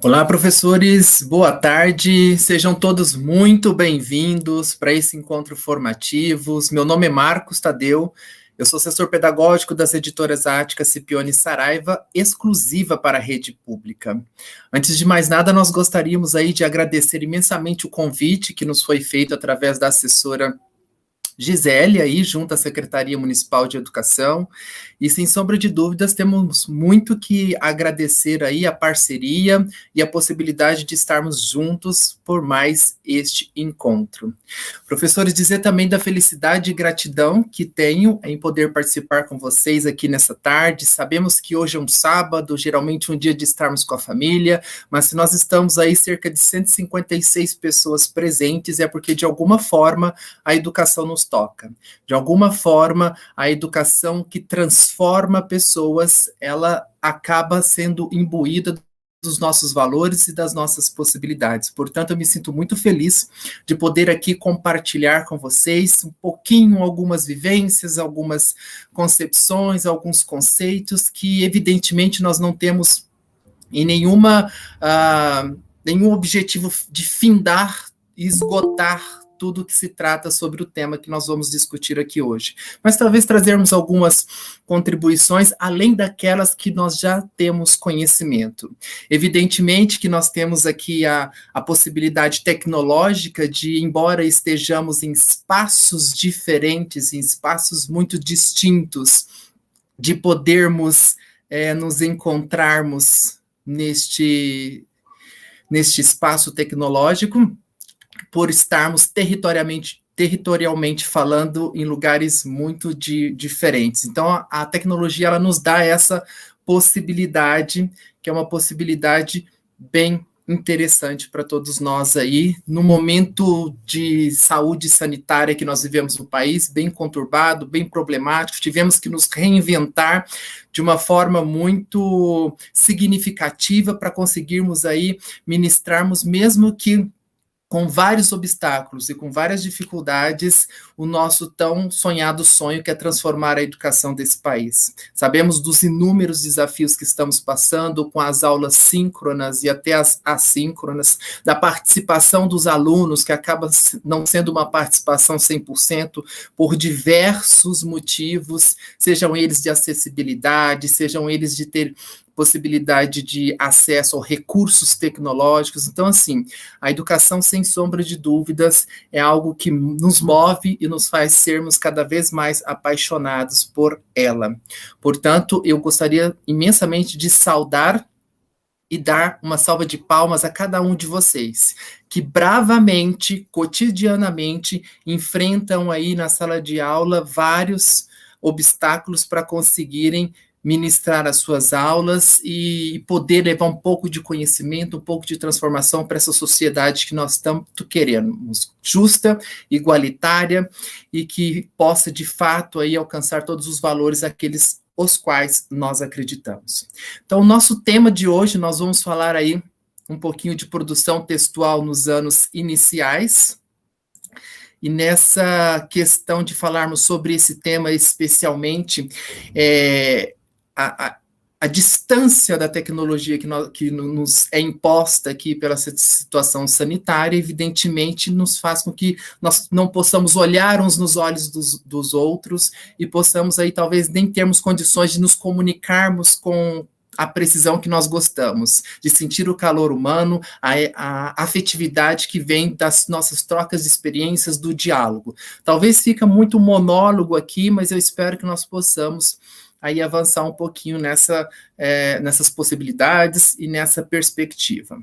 Olá, professores, boa tarde, sejam todos muito bem-vindos para esse encontro formativo. Meu nome é Marcos Tadeu, eu sou assessor pedagógico das editoras Ática, Scipione e Saraiva, exclusiva para a rede pública. Antes de mais nada, nós gostaríamos aí de agradecer imensamente o convite que nos foi feito através da assessora Gisele, aí, junto à Secretaria Municipal de Educação, e sem sombra de dúvidas, temos muito que agradecer aí a parceria e a possibilidade de estarmos juntos por mais este encontro. Professores, dizer também da felicidade e gratidão que tenho em poder participar com vocês aqui nessa tarde. Sabemos que hoje é um sábado, geralmente um dia de estarmos com a família, mas se nós estamos aí cerca de 156 pessoas presentes, é porque de alguma forma a educação nos toca. De alguma forma, a educação que transforma pessoas, ela acaba sendo imbuída dos nossos valores e das nossas possibilidades. Portanto, eu me sinto muito feliz de poder aqui compartilhar com vocês um pouquinho, algumas vivências, algumas concepções, alguns conceitos que, evidentemente, nós não temos em nenhum objetivo de findar e esgotar tudo que se trata sobre o tema que nós vamos discutir aqui hoje. Mas talvez trazermos algumas contribuições além daquelas que nós já temos conhecimento. Evidentemente que nós temos aqui a possibilidade tecnológica de, embora estejamos em espaços diferentes, em espaços muito distintos, de podermos nos encontrarmos neste espaço tecnológico, por estarmos territorialmente falando em lugares muito diferentes. Então, a tecnologia ela nos dá essa possibilidade, que é uma possibilidade bem interessante para todos nós aí, no momento de saúde sanitária que nós vivemos no país, bem conturbado, bem problemático, tivemos que nos reinventar de uma forma muito significativa para conseguirmos aí ministrarmos, mesmo que com vários obstáculos e com várias dificuldades, o nosso tão sonhado sonho que é transformar a educação desse país. Sabemos dos inúmeros desafios que estamos passando com as aulas síncronas e até as assíncronas, da participação dos alunos, que acaba não sendo uma participação 100%, por diversos motivos, sejam eles de acessibilidade, sejam eles de ter possibilidade de acesso a recursos tecnológicos. Então, assim, a educação, sem sombra de dúvidas, é algo que nos move e nos faz sermos cada vez mais apaixonados por ela. Portanto, eu gostaria imensamente de saudar e dar uma salva de palmas a cada um de vocês, que bravamente, cotidianamente, enfrentam aí na sala de aula vários obstáculos para conseguirem ministrar as suas aulas e poder levar um pouco de conhecimento, um pouco de transformação para essa sociedade que nós tanto queremos, justa, igualitária e que possa, de fato, aí alcançar todos os valores aqueles os quais nós acreditamos. Então, o nosso tema de hoje, nós vamos falar aí um pouquinho de produção textual nos anos iniciais. E nessa questão de falarmos sobre esse tema especialmente, a distância da tecnologia que nos é imposta aqui pela situação sanitária, evidentemente, nos faz com que nós não possamos olhar uns nos olhos dos outros e possamos aí talvez nem termos condições de nos comunicarmos com a precisão que nós gostamos, de sentir o calor humano, a afetividade que vem das nossas trocas de experiências, do diálogo. Talvez fica muito monólogo aqui, mas eu espero que nós possamos aí avançar um pouquinho nessas possibilidades e nessa perspectiva.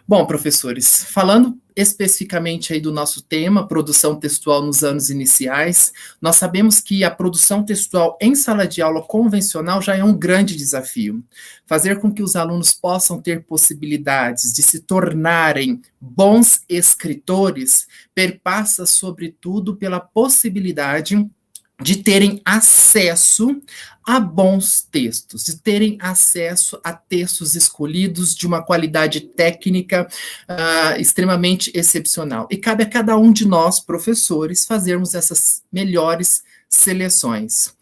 Bom, professores, falando especificamente aí do nosso tema, produção textual nos anos iniciais, nós sabemos que a produção textual em sala de aula convencional já é um grande desafio. Fazer com que os alunos possam ter possibilidades de se tornarem bons escritores perpassa, sobretudo, pela possibilidade de terem acesso a bons textos, de terem acesso a textos escolhidos de uma qualidade técnica extremamente excepcional. E cabe a cada um de nós, professores, fazermos essas melhores seleções.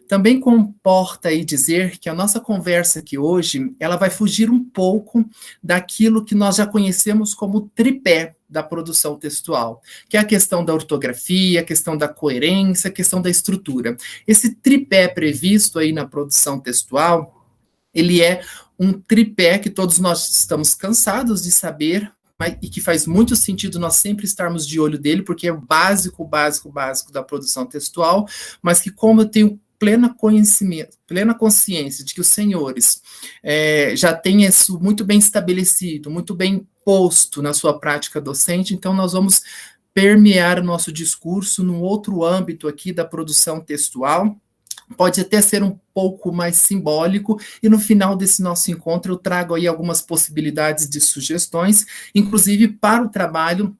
Também comporta aí dizer que a nossa conversa aqui hoje, ela vai fugir um pouco daquilo que nós já conhecemos como tripé da produção textual, que é a questão da ortografia, a questão da coerência, a questão da estrutura. Esse tripé previsto aí na produção textual, ele é um tripé que todos nós estamos cansados de saber, e que faz muito sentido nós sempre estarmos de olho dele, porque é o básico, básico, básico da produção textual, mas que como eu tenho plena consciência de que os senhores já têm isso muito bem estabelecido, muito bem posto na sua prática docente, então nós vamos permear o nosso discurso num outro âmbito aqui da produção textual. Pode até ser um pouco mais simbólico, e no final desse nosso encontro eu trago aí algumas possibilidades de sugestões, inclusive para o trabalho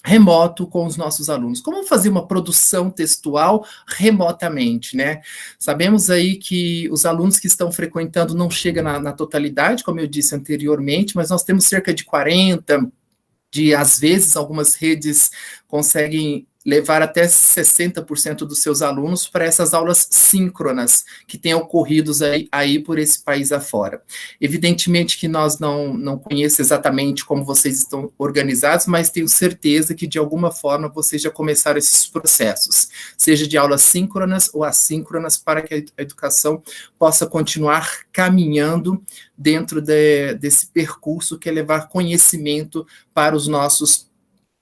remoto com os nossos alunos. Como fazer uma produção textual remotamente, né? Sabemos aí que os alunos que estão frequentando não chegam na totalidade, como eu disse anteriormente, mas nós temos cerca de 40, às vezes, algumas redes conseguem levar até 60% dos seus alunos para essas aulas síncronas que têm ocorrido aí por esse país afora. Evidentemente que nós não conhecemos exatamente como vocês estão organizados, mas tenho certeza que de alguma forma vocês já começaram esses processos, seja de aulas síncronas ou assíncronas, para que a educação possa continuar caminhando dentro desse percurso que é levar conhecimento para os nossos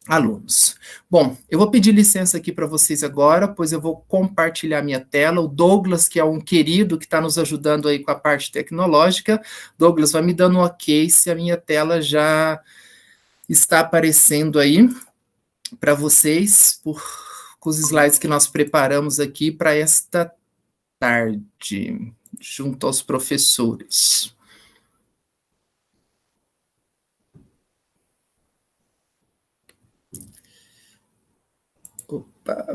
alunos. Bom, eu vou pedir licença aqui para vocês agora, pois eu vou compartilhar minha tela. O Douglas, que é um querido que está nos ajudando aí com a parte tecnológica. Douglas, vai me dando um ok se a minha tela já está aparecendo aí para vocês, com os slides que nós preparamos aqui para esta tarde, junto aos professores. Opa.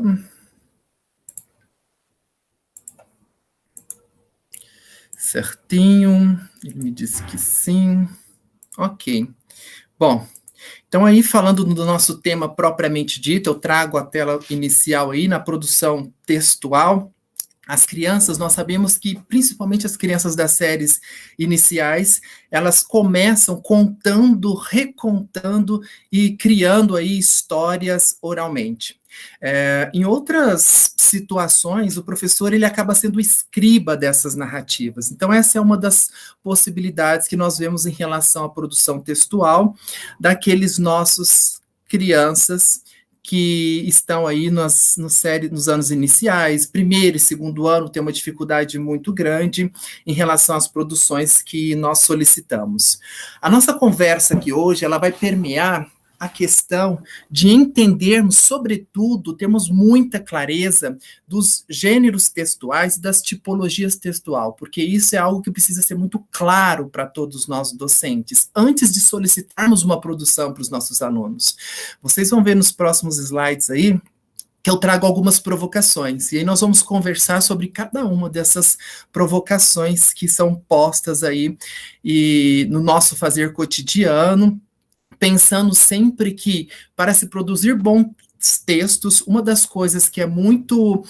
Certinho, ele me disse que sim. Ok. Bom, então aí falando do nosso tema propriamente dito, eu trago a tela inicial aí na produção textual. As crianças, nós sabemos que, principalmente as crianças das séries iniciais, elas começam contando, recontando e criando aí histórias oralmente. Em outras situações, o professor ele acaba sendo o escriba dessas narrativas. Então, essa é uma das possibilidades que nós vemos em relação à produção textual daqueles nossos crianças que estão aí nos anos iniciais, primeiro e segundo ano, tem uma dificuldade muito grande em relação às produções que nós solicitamos. A nossa conversa aqui hoje, ela vai permear a questão de entendermos, sobretudo, termos muita clareza dos gêneros textuais e das tipologias textual, porque isso é algo que precisa ser muito claro para todos nós docentes, antes de solicitarmos uma produção para os nossos alunos. Vocês vão ver nos próximos slides aí, que eu trago algumas provocações, e aí nós vamos conversar sobre cada uma dessas provocações que são postas aí e no nosso fazer cotidiano, pensando sempre que, para se produzir bons textos, uma das coisas que é muito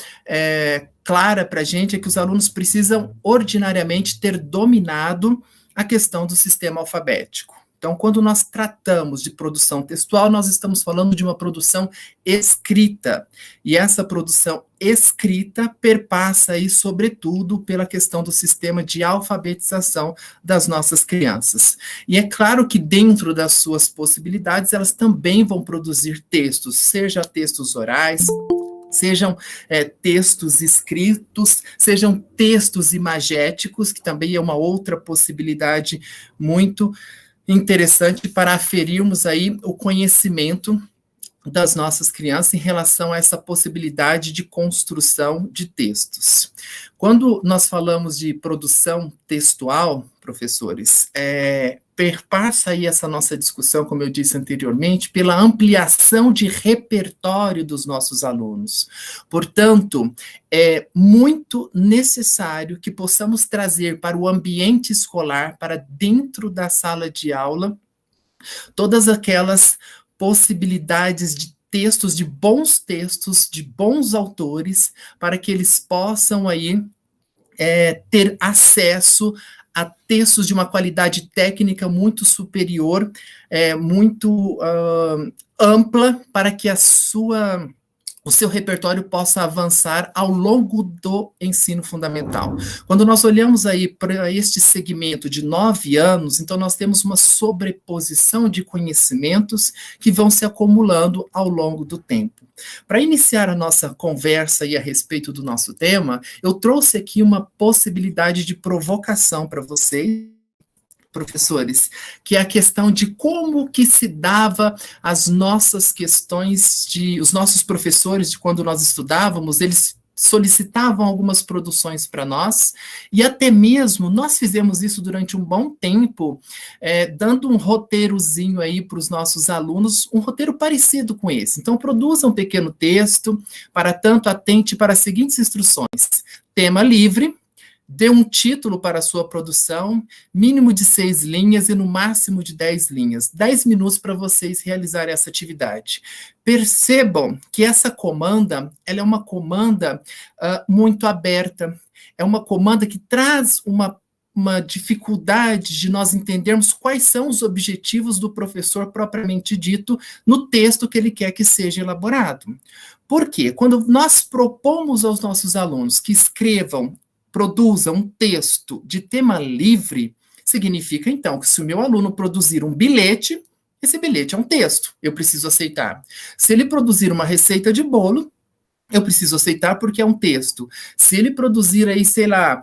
clara para a gente é que os alunos precisam, ordinariamente, ter dominado a questão do sistema alfabético. Então, quando nós tratamos de produção textual, nós estamos falando de uma produção escrita. E essa produção escrita perpassa aí, sobretudo, pela questão do sistema de alfabetização das nossas crianças. E é claro que dentro das suas possibilidades, elas também vão produzir textos, seja textos orais, sejam textos escritos, sejam textos imagéticos, que também é uma outra possibilidade muito interessante para aferirmos aí o conhecimento das nossas crianças em relação a essa possibilidade de construção de textos. Quando nós falamos de produção textual, professores, perpassa aí essa nossa discussão, como eu disse anteriormente, pela ampliação de repertório dos nossos alunos. Portanto, é muito necessário que possamos trazer para o ambiente escolar, para dentro da sala de aula, todas aquelas possibilidades de textos, de bons autores, para que eles possam aí ter acesso a textos de uma qualidade técnica muito superior, muito ampla, para que o seu repertório possa avançar ao longo do ensino fundamental. Quando nós olhamos aí para este segmento de 9 anos, então nós temos uma sobreposição de conhecimentos que vão se acumulando ao longo do tempo. Para iniciar a nossa conversa aí a respeito do nosso tema, eu trouxe aqui uma possibilidade de provocação para vocês, professores, que é a questão de como que se dava as nossas questões os nossos professores, de quando nós estudávamos, eles solicitavam algumas produções para nós, e até mesmo nós fizemos isso durante um bom tempo, dando um roteirozinho aí para os nossos alunos, um roteiro parecido com esse. Então, produza um pequeno texto, para tanto atente para as seguintes instruções: tema livre, dê um título para a sua produção, mínimo de 6 linhas e no máximo de 10 linhas. 10 minutos para vocês realizarem essa atividade. Percebam que essa comanda, ela é uma comanda muito aberta, é uma comanda que traz uma dificuldade de nós entendermos quais são os objetivos do professor propriamente dito no texto que ele quer que seja elaborado. Por quê? Quando nós propomos aos nossos alunos que produza um texto de tema livre, significa, então, que se o meu aluno produzir um bilhete, esse bilhete é um texto, eu preciso aceitar. Se ele produzir uma receita de bolo, eu preciso aceitar porque é um texto. Se ele produzir aí, sei lá,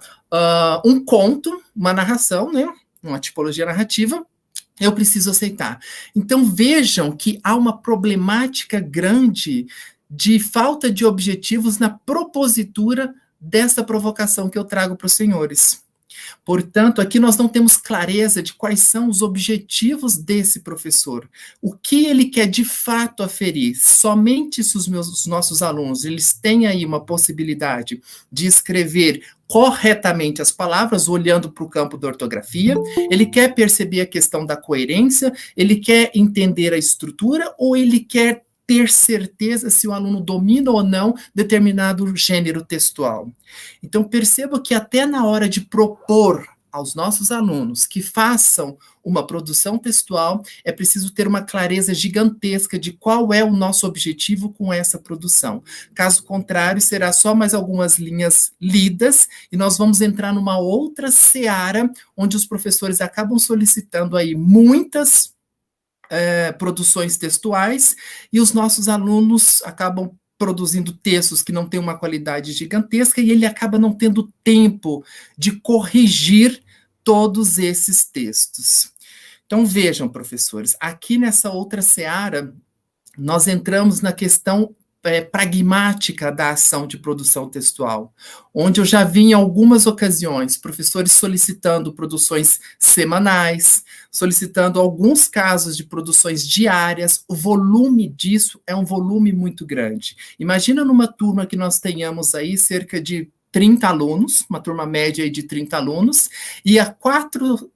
um conto, uma narração, né, uma tipologia narrativa, eu preciso aceitar. Então, vejam que há uma problemática grande de falta de objetivos na propositura dessa provocação que eu trago para os senhores. Portanto, aqui nós não temos clareza de quais são os objetivos desse professor, o que ele quer de fato aferir. Somente se os nossos alunos eles têm aí uma possibilidade de escrever corretamente as palavras, olhando para o campo da ortografia, ele quer perceber a questão da coerência, ele quer entender a estrutura, ou ele quer ter certeza se o aluno domina ou não determinado gênero textual. Então, perceba que até na hora de propor aos nossos alunos que façam uma produção textual, é preciso ter uma clareza gigantesca de qual é o nosso objetivo com essa produção. Caso contrário, será só mais algumas linhas lidas, e nós vamos entrar numa outra seara, onde os professores acabam solicitando aí muitas produções textuais, e os nossos alunos acabam produzindo textos que não têm uma qualidade gigantesca, e ele acaba não tendo tempo de corrigir todos esses textos. Então, vejam, professores, aqui nessa outra seara, nós entramos na questão pragmática da ação de produção textual, onde eu já vi em algumas ocasiões professores solicitando produções semanais, solicitando alguns casos de produções diárias. O volume disso é um volume muito grande. Imagina numa turma que nós tenhamos aí cerca de 30 alunos, uma turma média aí de 30 alunos, e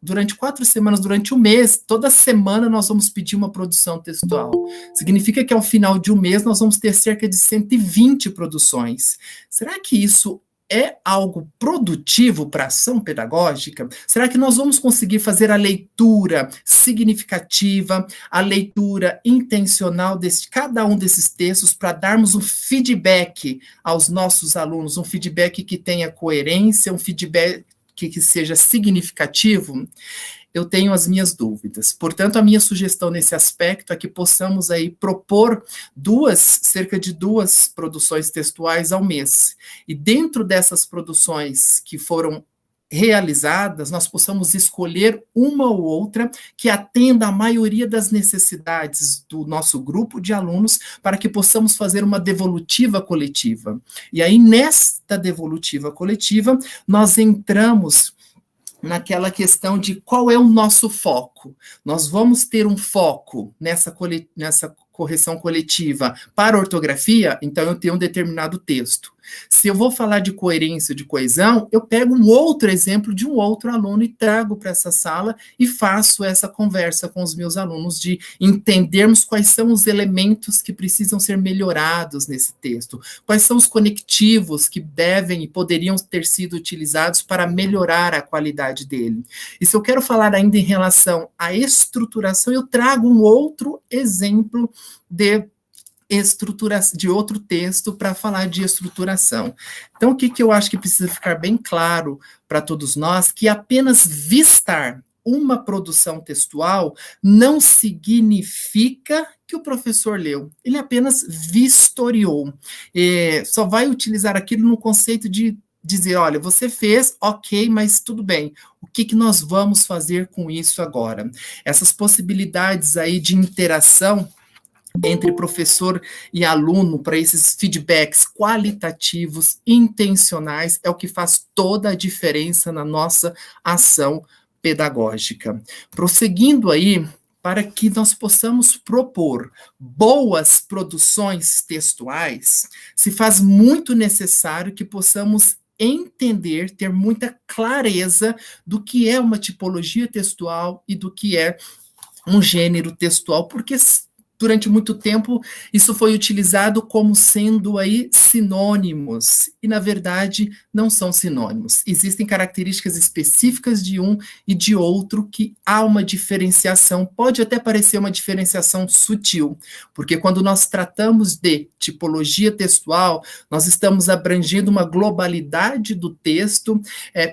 durante 4 semanas, durante um mês, toda semana nós vamos pedir uma produção textual. Significa que ao final de um mês nós vamos ter cerca de 120 produções. Será que isso é algo produtivo para a ação pedagógica? Será que nós vamos conseguir fazer a leitura significativa, a leitura intencional de cada um desses textos para darmos um feedback aos nossos alunos, um feedback que tenha coerência, um feedback que seja significativo? Eu tenho as minhas dúvidas. Portanto, a minha sugestão nesse aspecto é que possamos aí propor cerca de 2 produções textuais ao mês. E dentro dessas produções que foram realizadas, nós possamos escolher uma ou outra que atenda à maioria das necessidades do nosso grupo de alunos, para que possamos fazer uma devolutiva coletiva. E aí, nesta devolutiva coletiva, nós entramos naquela questão de qual é o nosso foco. Nós vamos ter um foco nessa correção coletiva para ortografia, então eu tenho um determinado texto. Se eu vou falar de coerência, de coesão, eu pego um outro exemplo de um outro aluno e trago para essa sala e faço essa conversa com os meus alunos de entendermos quais são os elementos que precisam ser melhorados nesse texto, quais são os conectivos que devem e poderiam ter sido utilizados para melhorar a qualidade dele. E se eu quero falar ainda em relação à estruturação, eu trago um outro exemplo de outro texto para falar de estruturação. Então, o que eu acho que precisa ficar bem claro para todos nós, que apenas vistar uma produção textual não significa que o professor leu, ele apenas vistoriou. Só vai utilizar aquilo no conceito de dizer, olha, você fez, ok, mas tudo bem, o que nós vamos fazer com isso agora? Essas possibilidades aí de interação entre professor e aluno, para esses feedbacks qualitativos, intencionais, é o que faz toda a diferença na nossa ação pedagógica. Prosseguindo aí, para que nós possamos propor boas produções textuais, se faz muito necessário que possamos entender, ter muita clareza do que é uma tipologia textual e do que é um gênero textual, porque durante muito tempo, isso foi utilizado como sendo aí sinônimos, e na verdade não são sinônimos. Existem características específicas de um e de outro que há uma diferenciação, pode até parecer uma diferenciação sutil, porque quando nós tratamos de tipologia textual, nós estamos abrangendo uma globalidade do texto,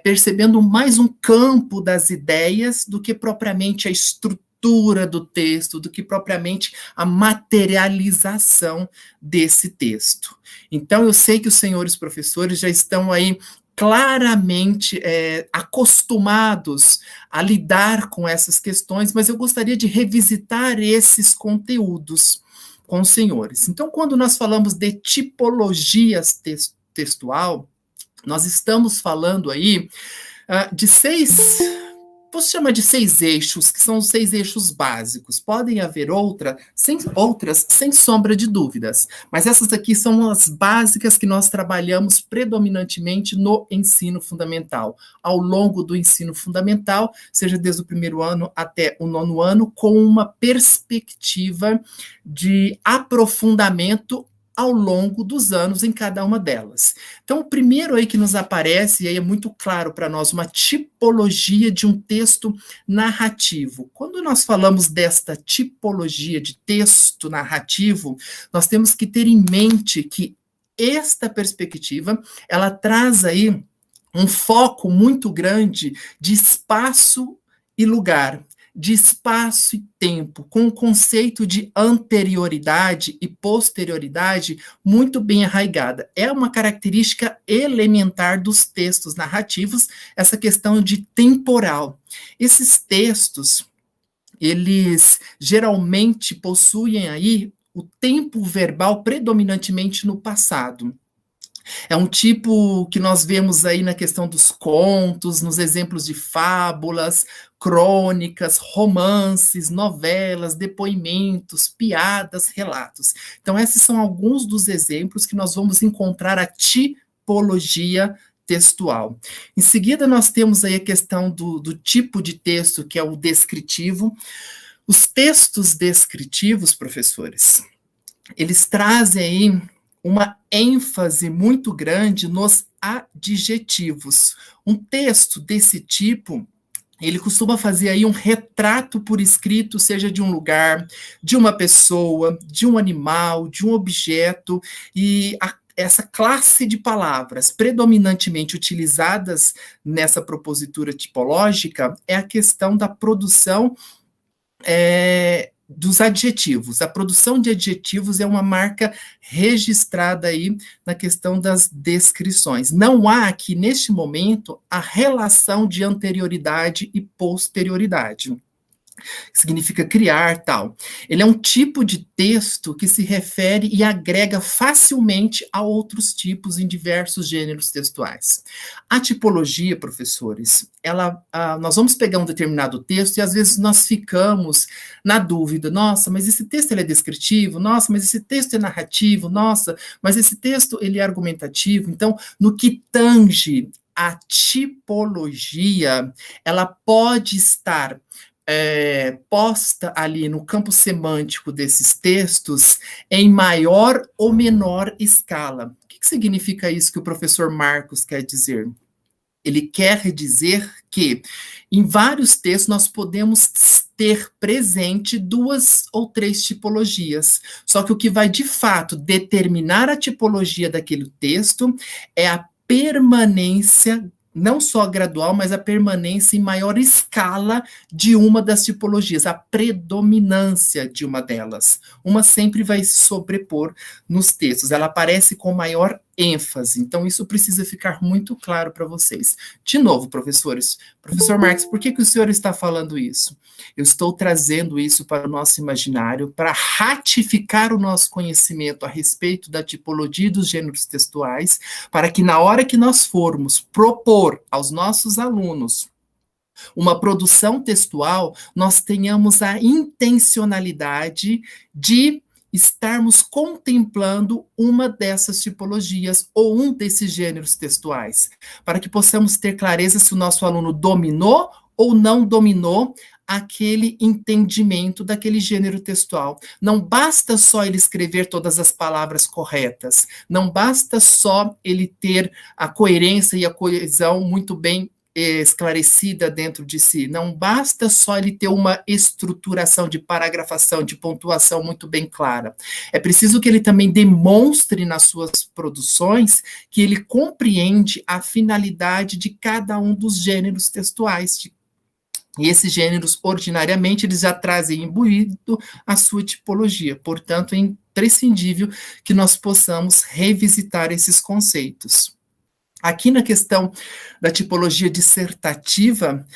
percebendo mais um campo das ideias do que propriamente a estrutura do texto, do que propriamente a materialização desse texto. Então, eu sei que os senhores professores já estão aí claramente acostumados a lidar com essas questões, mas eu gostaria de revisitar esses conteúdos com os senhores. Então, quando nós falamos de tipologias textual, nós estamos falando aí de posso chamar de 6 eixos, que são os 6 eixos básicos. Podem haver outras, sem sombra de dúvidas, mas essas aqui são as básicas que nós trabalhamos predominantemente no ensino fundamental, ao longo do ensino fundamental, seja desde o primeiro ano até o 9º ano, com uma perspectiva de aprofundamento ao longo dos anos em cada uma delas. Então, o primeiro aí que nos aparece, e aí é muito claro para nós, uma tipologia de um texto narrativo. Quando nós falamos desta tipologia de texto narrativo, nós temos que ter em mente que esta perspectiva, ela traz aí um foco muito grande de espaço e lugar, de espaço e tempo, com o conceito de anterioridade e posterioridade muito bem arraigada. É uma característica elementar dos textos narrativos, essa questão de temporal. Esses textos, eles geralmente possuem aí o tempo verbal predominantemente no passado. É um tipo que nós vemos aí na questão dos contos, nos exemplos de fábulas, crônicas, romances, novelas, depoimentos, piadas, relatos. Então, esses são alguns dos exemplos que nós vamos encontrar a tipologia textual. Em seguida, nós temos aí a questão do tipo de texto, que é o descritivo. Os textos descritivos, professores, eles trazem aí uma ênfase muito grande nos adjetivos. Um texto desse tipo, ele costuma fazer aí um retrato por escrito, seja de um lugar, de uma pessoa, de um animal, de um objeto, e essa classe de palavras predominantemente utilizadas nessa propositura tipológica é a questão da produção dos adjetivos. A produção de adjetivos é uma marca registrada aí na questão das descrições. Não há aqui, neste momento, a relação de anterioridade e posterioridade. que significa criar, tal. Ele é um tipo de texto que se refere e agrega facilmente a outros tipos em diversos gêneros textuais. A tipologia, professores, nós vamos pegar um determinado texto e às vezes nós ficamos na dúvida, nossa, mas esse texto ele é descritivo, nossa, mas esse texto é narrativo, nossa, mas esse texto ele é argumentativo. Então, no que tange a tipologia, ela pode estar posta ali no campo semântico desses textos em maior ou menor escala. O que significa isso que o professor Marcos quer dizer? Ele quer dizer que em vários textos nós podemos ter presente 2 ou 3 tipologias. Só que o que vai de fato determinar a tipologia daquele texto é a permanência, não só gradual, mas a permanência em maior escala de uma das tipologias, a predominância de uma delas. Uma sempre vai se sobrepor nos textos, ela aparece com maior ênfase. Então, isso precisa ficar muito claro para vocês. De novo, professores, professor Marcos, por que o senhor está falando isso? Eu estou trazendo isso para o nosso imaginário, para ratificar o nosso conhecimento a respeito da tipologia dos gêneros textuais, para que na hora que nós formos propor aos nossos alunos uma produção textual, nós tenhamos a intencionalidade de estarmos contemplando uma dessas tipologias ou um desses gêneros textuais, para que possamos ter clareza se o nosso aluno dominou ou não dominou aquele entendimento daquele gênero textual. Não basta só ele escrever todas as palavras corretas, não basta só ele ter a coerência e a coesão muito bem esclarecida dentro de si. Não basta só ele ter uma estruturação de paragrafação, de pontuação muito bem clara. É preciso que ele também demonstre nas suas produções que ele compreende a finalidade de cada um dos gêneros textuais. E esses gêneros, ordinariamente, eles já trazem imbuído a sua tipologia. Portanto, é imprescindível que nós possamos revisitar esses conceitos. Aqui na questão da tipologia dissertativa,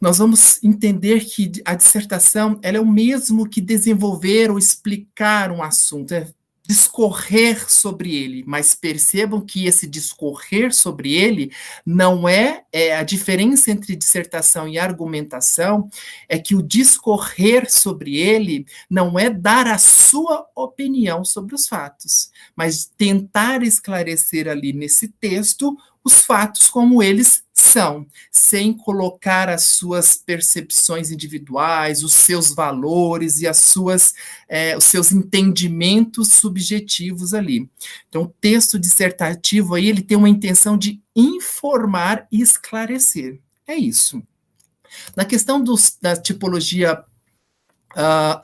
nós vamos entender que a dissertação ela é o mesmo que desenvolver ou explicar um assunto, é discorrer sobre ele, mas percebam que esse discorrer sobre ele não é a diferença entre dissertação e argumentação, é que o discorrer sobre ele não é dar a sua opinião sobre os fatos, mas tentar esclarecer ali nesse texto os fatos como eles são, sem colocar as suas percepções individuais, os seus valores e os seus entendimentos subjetivos ali. Então, o texto dissertativo aí, ele tem uma intenção de informar e esclarecer. É isso. Na questão da tipologia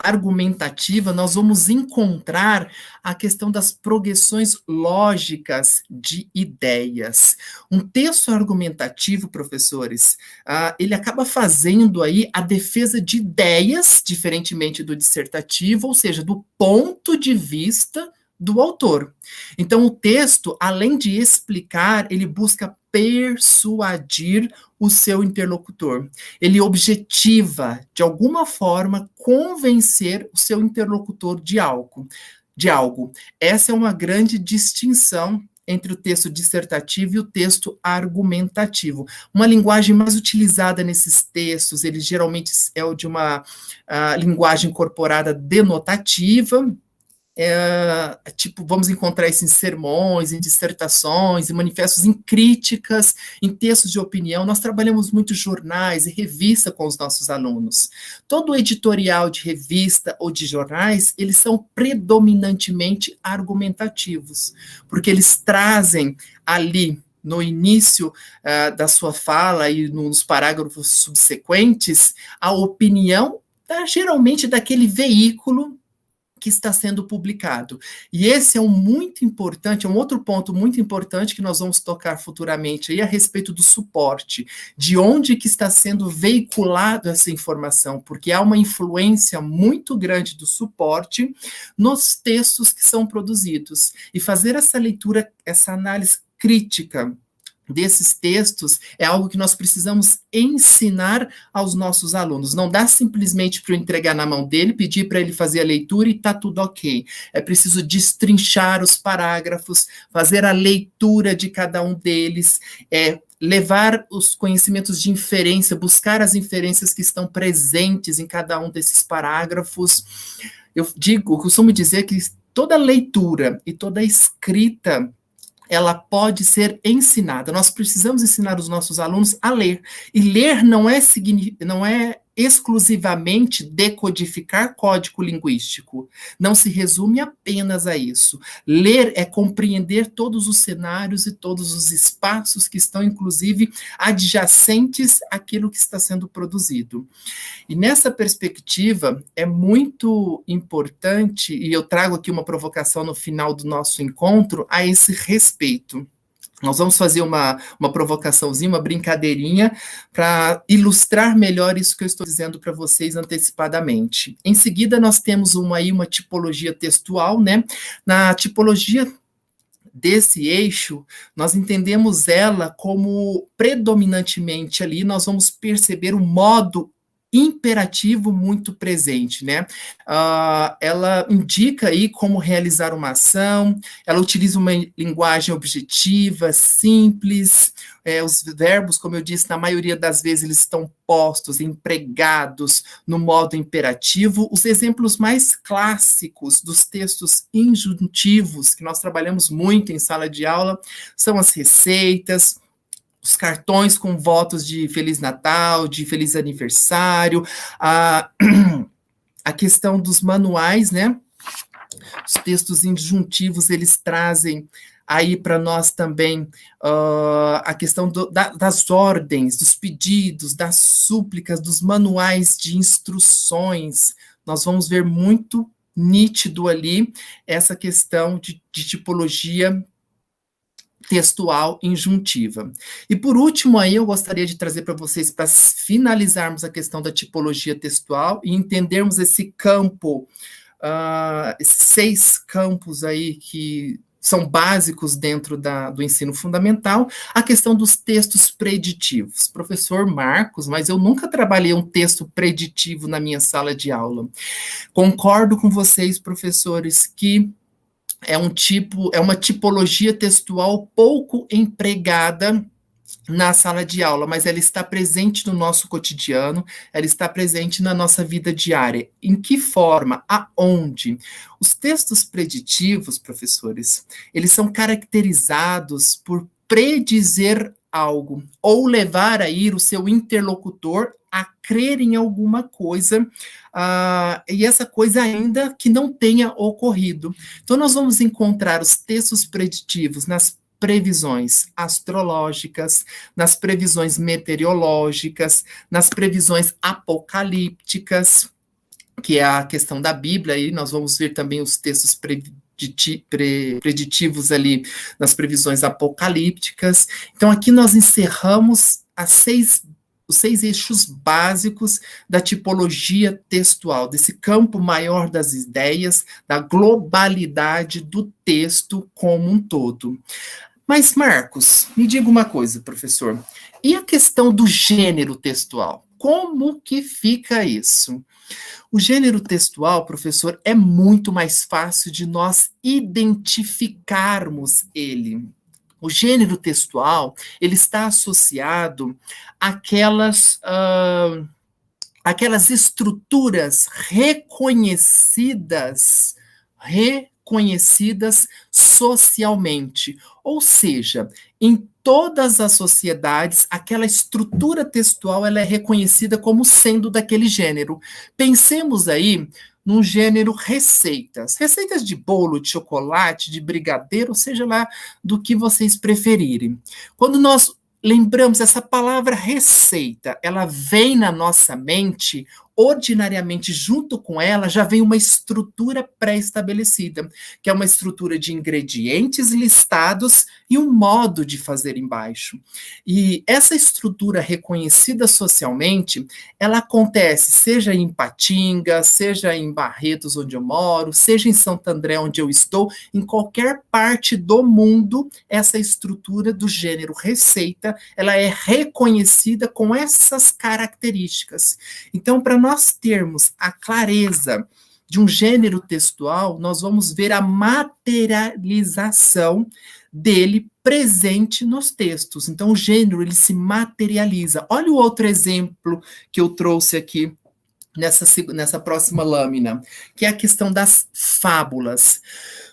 argumentativa, nós vamos encontrar a questão das progressões lógicas de ideias. Um texto argumentativo, professores, ele acaba fazendo aí a defesa de ideias, diferentemente do dissertativo, ou seja, do ponto de vista do autor. Então, o texto, além de explicar, ele busca persuadir o seu interlocutor. Ele objetiva, de alguma forma, convencer o seu interlocutor de algo. Essa é uma grande distinção entre o texto dissertativo e o texto argumentativo. Uma linguagem mais utilizada nesses textos, ele geralmente é o de uma linguagem incorporada denotativa, vamos encontrar isso em sermões, em dissertações, em manifestos, em críticas, em textos de opinião. Nós trabalhamos muito jornais e revista com os nossos alunos. Todo editorial de revista ou de jornais, eles são predominantemente argumentativos, porque eles trazem ali, no início da sua fala e nos parágrafos subsequentes, a opinião, geralmente, daquele veículo que está sendo publicado. E esse é um outro ponto muito importante que nós vamos tocar futuramente aí a respeito do suporte, de onde que está sendo veiculado essa informação, porque há uma influência muito grande do suporte nos textos que são produzidos. E fazer essa leitura, essa análise crítica desses textos é algo que nós precisamos ensinar aos nossos alunos. Não dá simplesmente para eu entregar na mão dele, pedir para ele fazer a leitura e está tudo ok. É preciso destrinchar os parágrafos, fazer a leitura de cada um deles, levar os conhecimentos de inferência, buscar as inferências que estão presentes em cada um desses parágrafos. Eu costumo dizer que toda leitura e toda escrita ela pode ser ensinada. Nós precisamos ensinar os nossos alunos a ler. E ler não é exclusivamente decodificar código linguístico. Não se resume apenas a isso. Ler é compreender todos os cenários e todos os espaços que estão, inclusive, adjacentes àquilo que está sendo produzido. E nessa perspectiva, é muito importante, e eu trago aqui uma provocação no final do nosso encontro, a esse respeito. Nós vamos fazer uma provocaçãozinha, uma brincadeirinha, para ilustrar melhor isso que eu estou dizendo para vocês antecipadamente. Em seguida, nós temos uma tipologia textual, né? Na tipologia desse eixo, nós entendemos ela como predominantemente ali, nós vamos perceber o modo imperativo muito presente, né? Ela indica aí como realizar uma ação, ela utiliza uma linguagem objetiva, simples, os verbos, como eu disse, na maioria das vezes eles estão postos, empregados no modo imperativo. Os exemplos mais clássicos dos textos injuntivos, que nós trabalhamos muito em sala de aula, são as receitas, os cartões com votos de Feliz Natal, de Feliz Aniversário, a questão dos manuais, né? Os textos injuntivos, eles trazem aí para nós também a questão das ordens, dos pedidos, das súplicas, dos manuais de instruções. Nós vamos ver muito nítido ali essa questão de tipologia textual injuntiva. E por último aí eu gostaria de trazer para vocês, para finalizarmos a questão da tipologia textual e entendermos esse campo, esses 6 campos aí que são básicos dentro do ensino fundamental, a questão dos textos preditivos. Professor Marcos, mas eu nunca trabalhei um texto preditivo na minha sala de aula. Concordo com vocês, professores, que é uma tipologia textual pouco empregada na sala de aula, mas ela está presente no nosso cotidiano, ela está presente na nossa vida diária. Em que forma? Aonde? Os textos preditivos, professores, eles são caracterizados por predizer algo, ou levar a ir o seu interlocutor a crer em alguma coisa, e essa coisa ainda que não tenha ocorrido. Então, nós vamos encontrar os textos preditivos nas previsões astrológicas, nas previsões meteorológicas, nas previsões apocalípticas, que é a questão da Bíblia, e nós vamos ver também os textos preditivos ali nas previsões apocalípticas. Então, aqui nós encerramos os 6 eixos básicos da tipologia textual, desse campo maior das ideias, da globalidade do texto como um todo. Mas, Marcos, me diga uma coisa, professor, e a questão do gênero textual? Como que fica isso? O gênero textual, professor, é muito mais fácil de nós identificarmos ele. O gênero textual, ele está associado àquelas estruturas reconhecidas socialmente. Ou seja, em todas as sociedades, aquela estrutura textual ela é reconhecida como sendo daquele gênero. Pensemos aí num gênero receitas. Receitas de bolo, de chocolate, de brigadeiro, seja lá do que vocês preferirem. Quando nós lembramos essa palavra receita, ela vem na nossa mente ordinariamente, junto com ela, já vem uma estrutura pré-estabelecida, que é uma estrutura de ingredientes listados e um modo de fazer embaixo. E essa estrutura reconhecida socialmente, ela acontece seja em Ipatinga, seja em Barretos, onde eu moro, seja em Santo André, onde eu estou, em qualquer parte do mundo, essa estrutura do gênero receita, ela é reconhecida com essas características. Então, para nós termos a clareza de um gênero textual, nós vamos ver a materialização dele presente nos textos. Então, o gênero, ele se materializa. Olha o outro exemplo que eu trouxe aqui nessa próxima lâmina, que é a questão das fábulas.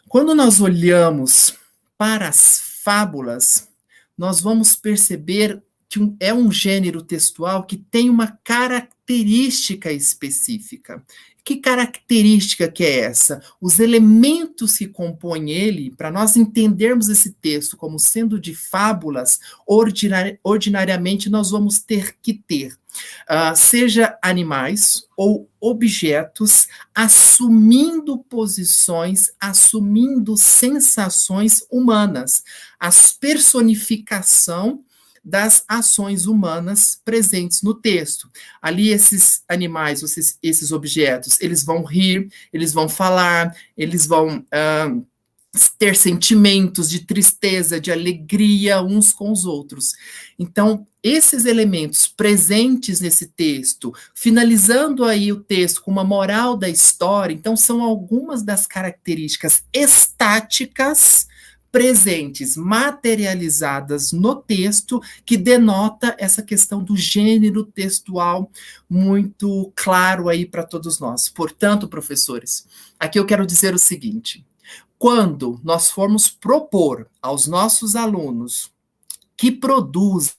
Quando nós olhamos para as fábulas, nós vamos perceber que é um gênero textual que tem uma característica específica. Que característica que é essa? Os elementos que compõem ele, para nós entendermos esse texto como sendo de fábulas, ordinariamente nós vamos ter que ter, seja animais ou objetos, assumindo posições, assumindo sensações humanas, a personificação das ações humanas presentes no texto. Ali esses animais, esses objetos, eles vão rir, eles vão falar, eles vão ter sentimentos de tristeza, de alegria uns com os outros. Então, esses elementos presentes nesse texto, finalizando aí o texto com uma moral da história, então são algumas das características estáticas presentes, materializadas no texto, que denota essa questão do gênero textual muito claro aí para todos nós. Portanto, professores, aqui eu quero dizer o seguinte: quando nós formos propor aos nossos alunos que produza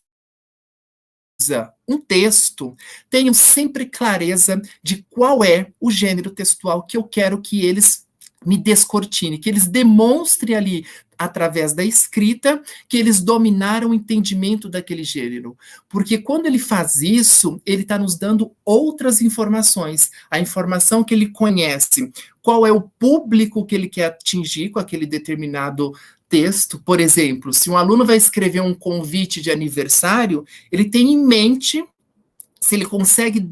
um texto, tenham sempre clareza de qual é o gênero textual que eu quero que eles me descortinem, que eles demonstrem ali, através da escrita, que eles dominaram o entendimento daquele gênero. Porque quando ele faz isso, ele está nos dando outras informações. A informação que ele conhece, qual é o público que ele quer atingir com aquele determinado texto. Por exemplo, se um aluno vai escrever um convite de aniversário, ele tem em mente, se ele consegue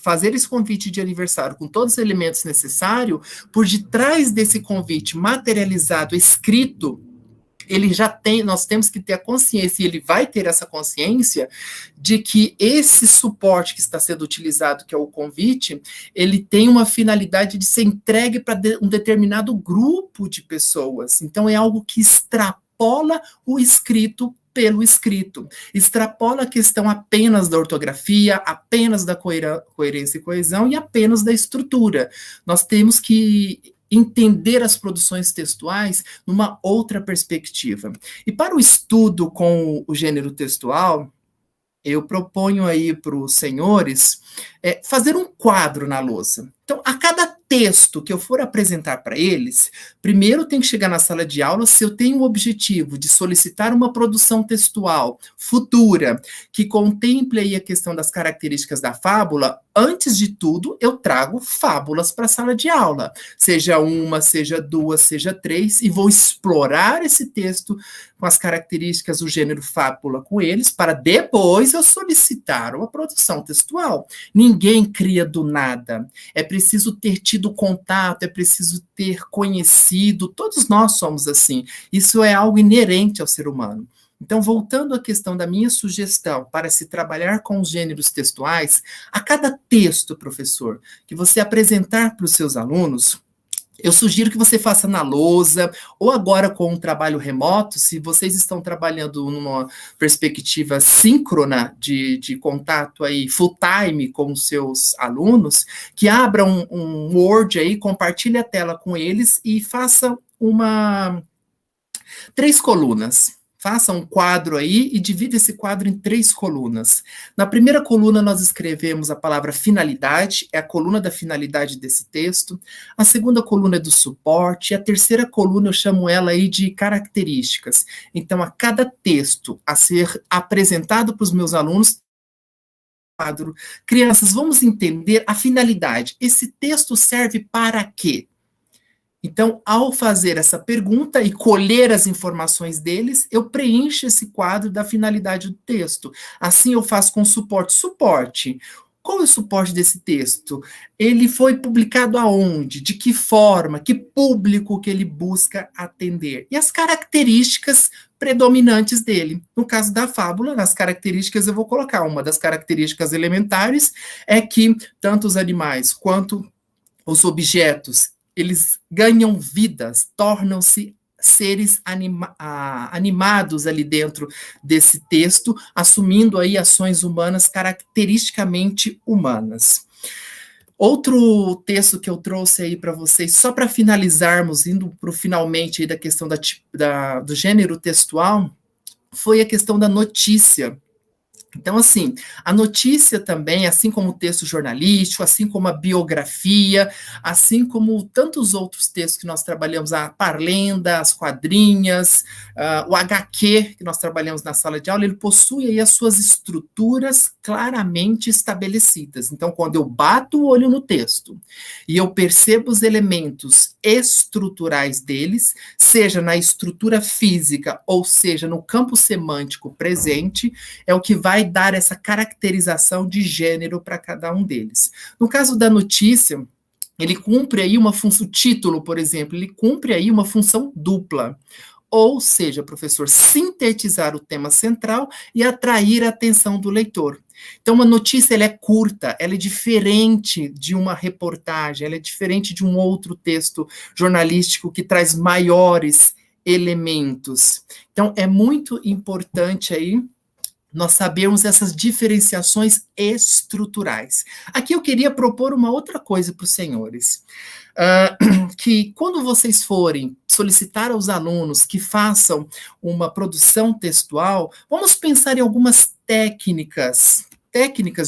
fazer esse convite de aniversário com todos os elementos necessários, por detrás desse convite materializado, escrito, ele já tem, nós temos que ter a consciência, e ele vai ter essa consciência, de que esse suporte que está sendo utilizado, que é o convite, ele tem uma finalidade de ser entregue para um determinado grupo de pessoas. Então, é algo que extrapola o escrito pelo escrito. Extrapola a questão apenas da ortografia, apenas da coerência e coesão e apenas da estrutura. Nós temos que entender as produções textuais numa outra perspectiva. E para o estudo com o gênero textual, eu proponho aí para os senhores fazer um quadro na lousa. Então, a cada texto que eu for apresentar para eles, primeiro tem que chegar na sala de aula, se eu tenho o objetivo de solicitar uma produção textual futura, que contemple aí a questão das características da fábula, antes de tudo, eu trago fábulas para a sala de aula, seja uma, seja duas, seja três, e vou explorar esse texto com as características do gênero fábula com eles, para depois eu solicitar uma produção textual. Ninguém cria do nada. É preciso ter tido contato, é preciso ter conhecido, todos nós somos assim. Isso é algo inerente ao ser humano. Então, voltando à questão da minha sugestão para se trabalhar com os gêneros textuais, a cada texto, professor, que você apresentar para os seus alunos, eu sugiro que você faça na lousa, ou agora com um trabalho remoto, se vocês estão trabalhando numa perspectiva síncrona de contato aí, full time com os seus alunos, que abra um Word aí, compartilhe a tela com eles e faça 3 colunas. Faça um quadro aí e divida esse quadro em 3 colunas. Na primeira coluna, nós escrevemos a palavra finalidade, é a coluna da finalidade desse texto. A segunda coluna é do suporte. E a terceira coluna, eu chamo ela aí de características. Então, a cada texto a ser apresentado para os meus alunos, quadro. Crianças, vamos entender a finalidade. Esse texto serve para quê? Então, ao fazer essa pergunta e colher as informações deles, eu preencho esse quadro da finalidade do texto. Assim eu faço com suporte. Suporte. Qual é o suporte desse texto? Ele foi publicado aonde? De que forma? Que público que ele busca atender? E as características predominantes dele. No caso da fábula, nas características eu vou colocar uma das características elementares é que tanto os animais quanto os objetos eles ganham vidas, tornam-se seres animados ali dentro desse texto, assumindo aí ações humanas caracteristicamente humanas. Outro texto que eu trouxe aí para vocês, só para finalizarmos, indo para o finalmente aí da questão do gênero textual, foi a questão da notícia. Então, assim, a notícia também, assim como o texto jornalístico, assim como a biografia, assim como tantos outros textos que nós trabalhamos, a parlenda, as quadrinhas, o HQ que nós trabalhamos na sala de aula, ele possui aí as suas estruturas claramente estabelecidas. Então, quando eu bato o olho no texto e eu percebo os elementos estruturais deles, seja na estrutura física ou seja no campo semântico presente, é o que vai dar essa caracterização de gênero para cada um deles. No caso da notícia, ele cumpre aí uma função, o título, por exemplo, ele cumpre aí uma função dupla. Ou seja, professor, sintetizar o tema central e atrair a atenção do leitor. Então, uma notícia ela é curta, ela é diferente de uma reportagem, ela é diferente de um outro texto jornalístico que traz maiores elementos. Então, é muito importante aí nós sabemos essas diferenciações estruturais. Aqui eu queria propor uma outra coisa para os senhores, que quando vocês forem solicitar aos alunos que façam uma produção textual, vamos pensar em algumas técnicas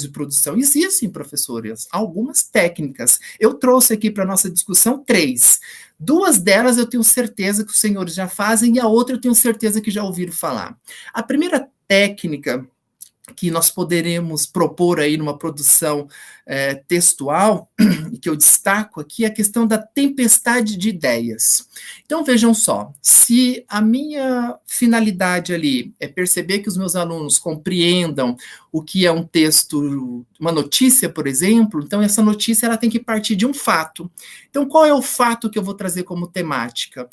de produção. Existem, professores, algumas técnicas. Eu trouxe aqui para a nossa discussão 3. 2 delas eu tenho certeza que os senhores já fazem e a outra eu tenho certeza que já ouviram falar. A primeira técnica que nós poderemos propor aí numa produção textual, e que eu destaco aqui, é a questão da tempestade de ideias. Então, vejam só, se a minha finalidade ali é perceber que os meus alunos compreendam o que é um texto, uma notícia, por exemplo, então essa notícia ela tem que partir de um fato. Então, qual é o fato que eu vou trazer como temática?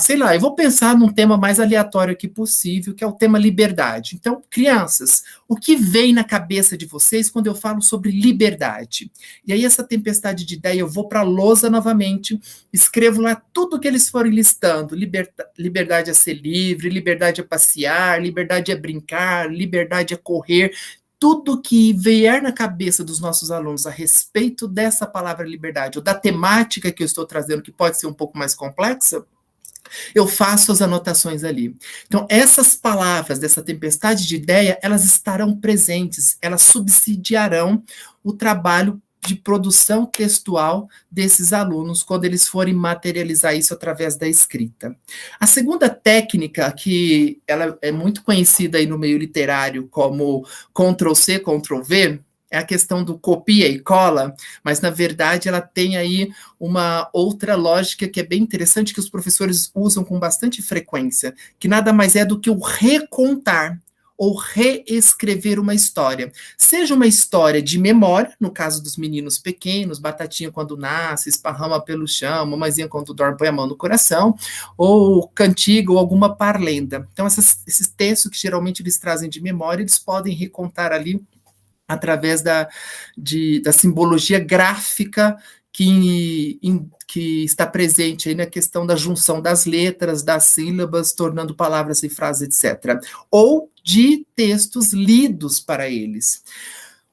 Sei lá, eu vou pensar num tema mais aleatório aqui possível, que é o tema liberdade. Então, crianças, o que vem na cabeça de vocês quando eu falo sobre liberdade? E aí, essa tempestade de ideia, eu vou para a lousa novamente, escrevo lá tudo que eles forem listando. Liberdade a ser livre, liberdade a passear, liberdade a brincar, liberdade a correr. Tudo que vier na cabeça dos nossos alunos a respeito dessa palavra liberdade, ou da temática que eu estou trazendo, que pode ser um pouco mais complexa, eu faço as anotações ali. Então, essas palavras dessa tempestade de ideia, elas estarão presentes, elas subsidiarão o trabalho de produção textual desses alunos quando eles forem materializar isso através da escrita. A segunda técnica, que ela é muito conhecida aí no meio literário como Ctrl+C, Ctrl+V, é a questão do copia e cola, mas na verdade ela tem aí uma outra lógica que é bem interessante, que os professores usam com bastante frequência, que nada mais é do que o recontar ou reescrever uma história. Seja uma história de memória, no caso dos meninos pequenos, Batatinha quando nasce, esparrama pelo chão, Mamazinha quando dorme põe a mão no coração, ou cantiga ou alguma parlenda. Então esses textos que geralmente eles trazem de memória, eles podem recontar ali através da simbologia gráfica que está presente aí na questão da junção das letras, das sílabas, tornando palavras e frases, etc. Ou de textos lidos para eles.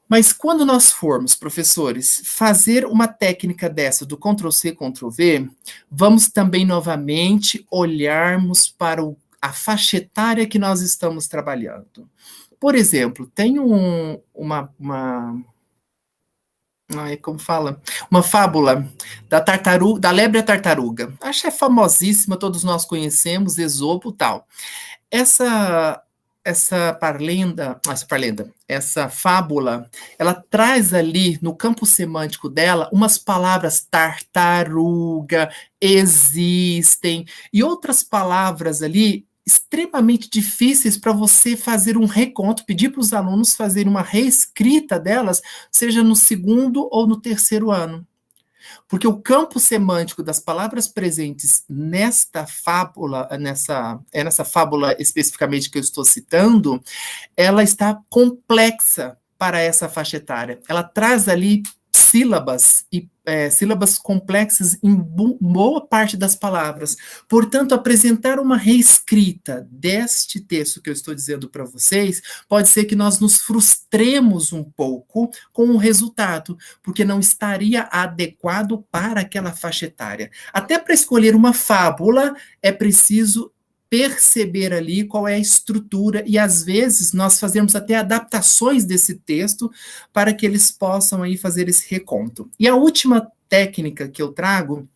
Mas quando nós formos, professores, fazer uma técnica dessa, do Ctrl+C, Ctrl+V, vamos também novamente olharmos para a faixa etária que nós estamos trabalhando. Por exemplo, tem como fala? Uma fábula da lebre à tartaruga. Acho que é famosíssima, todos nós conhecemos, Esopo e tal. Essa essa fábula, ela traz ali no campo semântico dela umas palavras tartaruga, existem e outras palavras ali extremamente difíceis para você fazer um reconto, pedir para os alunos fazerem uma reescrita delas, seja no segundo ou no terceiro ano. Porque o campo semântico das palavras presentes nesta fábula, nessa fábula especificamente que eu estou citando, ela está complexa para essa faixa etária. Ela traz ali sílabas e sílabas complexas em boa parte das palavras. Portanto, apresentar uma reescrita deste texto que eu estou dizendo para vocês, pode ser que nós nos frustremos um pouco com o resultado, porque não estaria adequado para aquela faixa etária. Até para escolher uma fábula, é preciso perceber ali qual é a estrutura, e às vezes nós fazemos até adaptações desse texto para que eles possam aí fazer esse reconto. E a última técnica que eu trago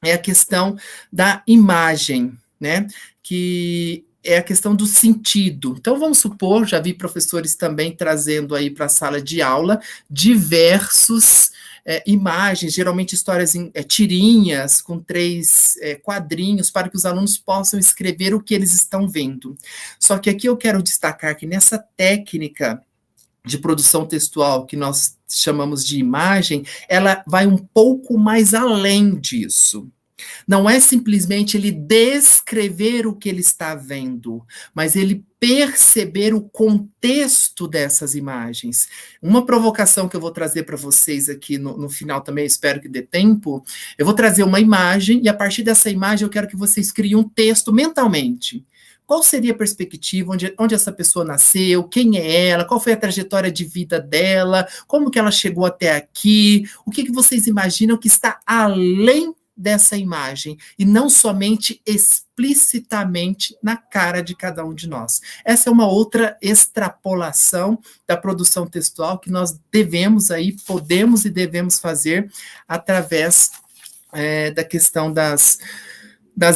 é a questão da imagem, né? Que é a questão do sentido. Então, vamos supor, já vi professores também trazendo aí para a sala de aula diversos imagens, geralmente histórias em tirinhas, com 3 quadrinhos, para que os alunos possam escrever o que eles estão vendo. Só que aqui eu quero destacar que nessa técnica de produção textual que nós chamamos de imagem, ela vai um pouco mais além disso. Não é simplesmente ele descrever o que ele está vendo, mas ele perceber o contexto dessas imagens. Uma provocação que eu vou trazer para vocês aqui no final também, espero que dê tempo, eu vou trazer uma imagem e a partir dessa imagem eu quero que vocês criem um texto mentalmente. Qual seria a perspectiva, onde essa pessoa nasceu, quem é ela, qual foi a trajetória de vida dela, como que ela chegou até aqui, o que vocês imaginam que está além dessa imagem, e não somente explicitamente na cara de cada um de nós. Essa é uma outra extrapolação da produção textual que nós podemos e devemos fazer através da questão das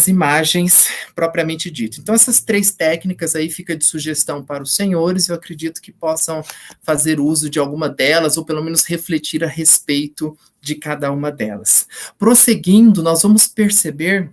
imagens propriamente dito. Então, essas 3 técnicas aí fica de sugestão para os senhores, eu acredito que possam fazer uso de alguma delas, ou pelo menos refletir a respeito de cada uma delas. Prosseguindo, nós vamos perceber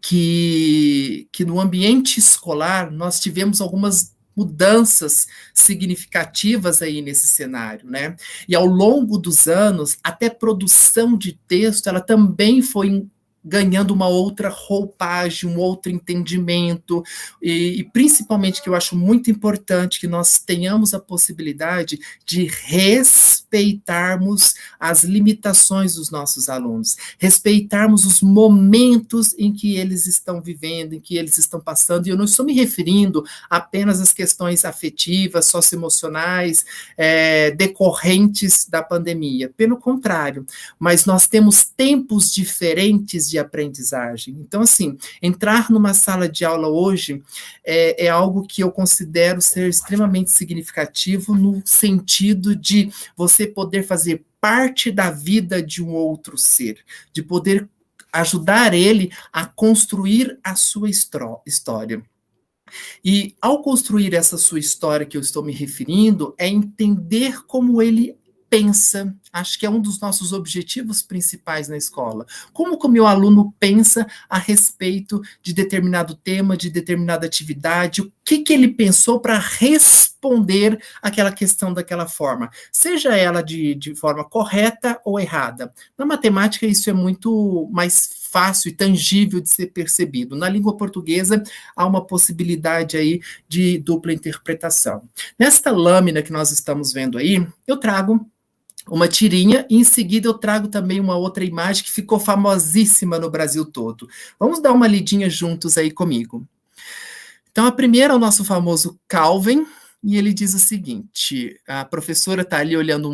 que no ambiente escolar nós tivemos algumas mudanças significativas aí nesse cenário, né? E ao longo dos anos, até produção de texto, ela também foi ganhando uma outra roupagem, um outro entendimento, e principalmente que eu acho muito importante que nós tenhamos a possibilidade de respeitarmos as limitações dos nossos alunos, respeitarmos os momentos em que eles estão vivendo, em que eles estão passando, e eu não estou me referindo apenas às questões afetivas, socioemocionais, decorrentes da pandemia, pelo contrário, mas nós temos tempos diferentes de aprendizagem. Então, assim, entrar numa sala de aula hoje é algo que eu considero ser extremamente significativo no sentido de você poder fazer parte da vida de um outro ser, de poder ajudar ele a construir a sua história. E ao construir essa sua história que eu estou me referindo, é entender como ele pensa. Acho que é um dos nossos objetivos principais na escola. Como que o meu aluno pensa a respeito de determinado tema, de determinada atividade, o que ele pensou para responder aquela questão daquela forma, seja ela de forma correta ou errada. Na matemática, isso é muito mais fácil e tangível de ser percebido. Na língua portuguesa, há uma possibilidade aí de dupla interpretação. Nesta lâmina que nós estamos vendo aí, eu trago uma tirinha, e em seguida eu trago também uma outra imagem que ficou famosíssima no Brasil todo. Vamos dar uma lidinha juntos aí comigo. Então, a primeira é o nosso famoso Calvin, e ele diz o seguinte, a professora está ali olhando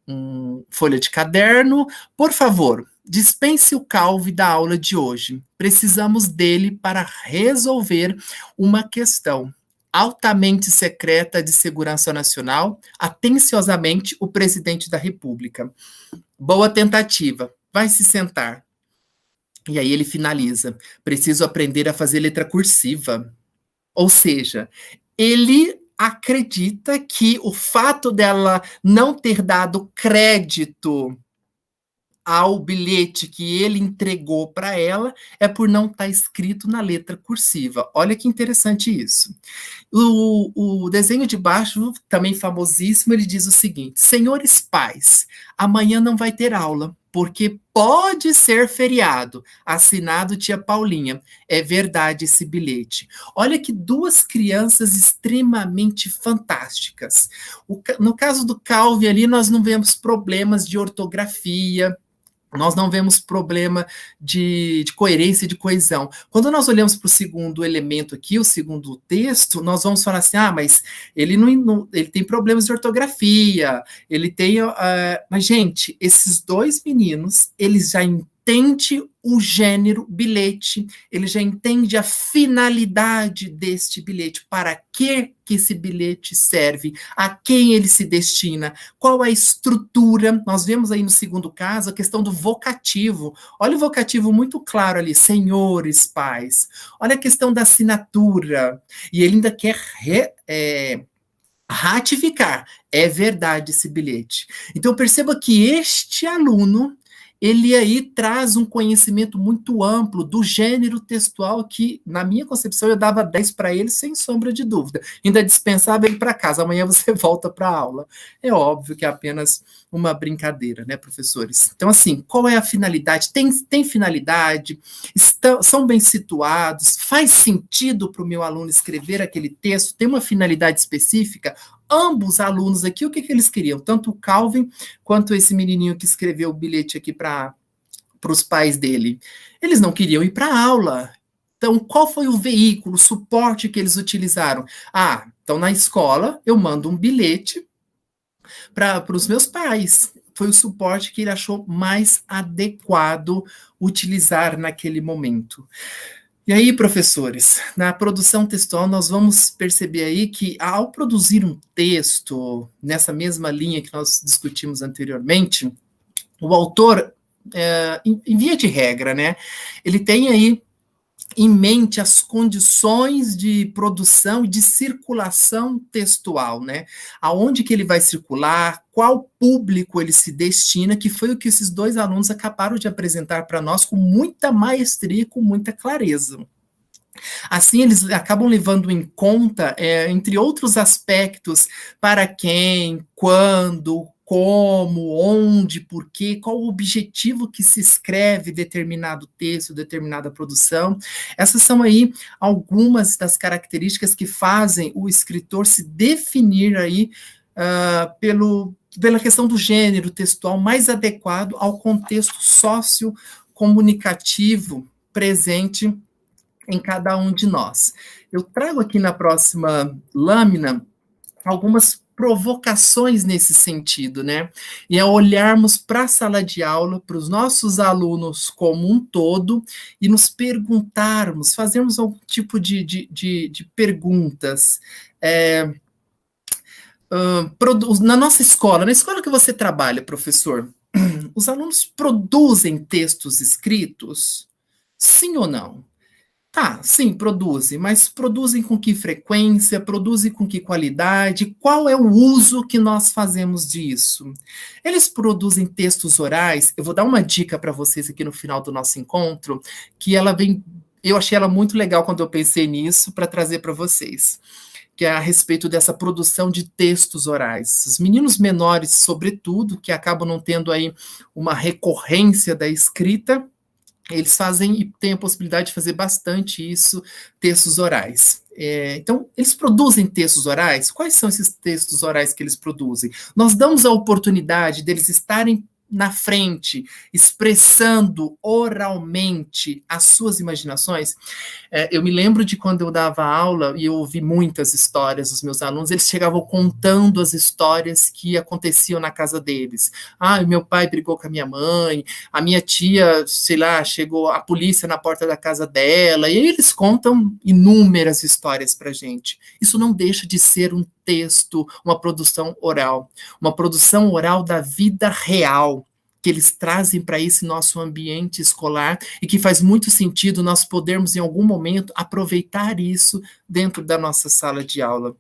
um folha de caderno, por favor, dispense o Calvin da aula de hoje, precisamos dele para resolver uma questão altamente secreta de segurança nacional, atenciosamente, o presidente da República. Boa tentativa, vai se sentar. E aí ele finaliza, preciso aprender a fazer letra cursiva. Ou seja, ele acredita que o fato dela não ter dado crédito ao bilhete que ele entregou para ela é por não estar escrito na letra cursiva. Olha que interessante isso. O desenho de baixo, também famosíssimo, ele diz o seguinte: senhores pais, amanhã não vai ter aula, porque pode ser feriado. Assinado tia Paulinha. É verdade esse bilhete. Olha que duas crianças extremamente fantásticas. No caso do Calvin ali, nós não vemos problemas de ortografia, nós não vemos problema de coerência e de coesão. Quando nós olhamos para o segundo elemento aqui, o segundo texto, nós vamos falar assim, mas ele ele tem problemas de ortografia, ele tem... mas, gente, esses dois meninos, eles já entendem o gênero bilhete, ele já entende a finalidade deste bilhete, para que esse bilhete serve, a quem ele se destina, qual a estrutura. Nós vemos aí no segundo caso a questão do vocativo. Olha o vocativo muito claro ali, senhores pais. Olha a questão da assinatura. E ele ainda quer ratificar. É verdade esse bilhete. Então perceba que este aluno, ele aí traz um conhecimento muito amplo do gênero textual que, na minha concepção, eu dava 10 para ele, sem sombra de dúvida. Ainda dispensava ele para casa, amanhã você volta para a aula. É óbvio que é apenas uma brincadeira, né, professores? Então, assim, qual é a finalidade? Tem finalidade? São bem situados? Faz sentido para o meu aluno escrever aquele texto? Tem uma finalidade específica? Ambos alunos aqui, o que eles queriam? Tanto o Calvin quanto esse menininho que escreveu o bilhete aqui para os pais dele. Eles não queriam ir para a aula. Então, qual foi o veículo, o suporte que eles utilizaram? Então na escola eu mando um bilhete para os meus pais. Foi o suporte que ele achou mais adequado utilizar naquele momento. E aí, professores, na produção textual nós vamos perceber aí que ao produzir um texto, nessa mesma linha que nós discutimos anteriormente, o autor, em via de regra, né, ele tem aí em mente as condições de produção e de circulação textual, né? Aonde que ele vai circular, qual público ele se destina, que foi o que esses dois alunos acabaram de apresentar para nós com muita maestria e com muita clareza. Assim, eles acabam levando em conta, entre outros aspectos, para quem, quando, como, onde, por quê, qual o objetivo que se escreve determinado texto, determinada produção. Essas são aí algumas das características que fazem o escritor se definir aí pela questão do gênero textual mais adequado ao contexto sociocomunicativo presente em cada um de nós. Eu trago aqui na próxima lâmina algumas provocações nesse sentido, né? E é olharmos para a sala de aula, para os nossos alunos como um todo, e nos perguntarmos, fazermos algum tipo de perguntas. Na nossa escola, na escola que você trabalha, professor, os alunos produzem textos escritos? Sim ou não? Sim, produzem, mas produzem com que frequência, produzem com que qualidade, qual é o uso que nós fazemos disso? Eles produzem textos orais, eu vou dar uma dica para vocês aqui no final do nosso encontro, que eu achei ela muito legal quando eu pensei nisso, para trazer para vocês, que é a respeito dessa produção de textos orais. Os meninos menores, sobretudo, que acabam não tendo aí uma recorrência da escrita, eles fazem e têm a possibilidade de fazer bastante isso, textos orais. Então, eles produzem textos orais? Quais são esses textos orais que eles produzem? Nós damos a oportunidade deles estarem na frente, expressando oralmente as suas imaginações. Eu me lembro de quando eu dava aula e eu ouvi muitas histórias dos meus alunos, eles chegavam contando as histórias que aconteciam na casa deles. Meu pai brigou com a minha mãe, a minha tia, sei lá, chegou a polícia na porta da casa dela, e aí eles contam inúmeras histórias para a gente. Isso não deixa de ser um texto, uma produção oral da vida real, que eles trazem para esse nosso ambiente escolar e que faz muito sentido nós podermos, em algum momento, aproveitar isso dentro da nossa sala de aula.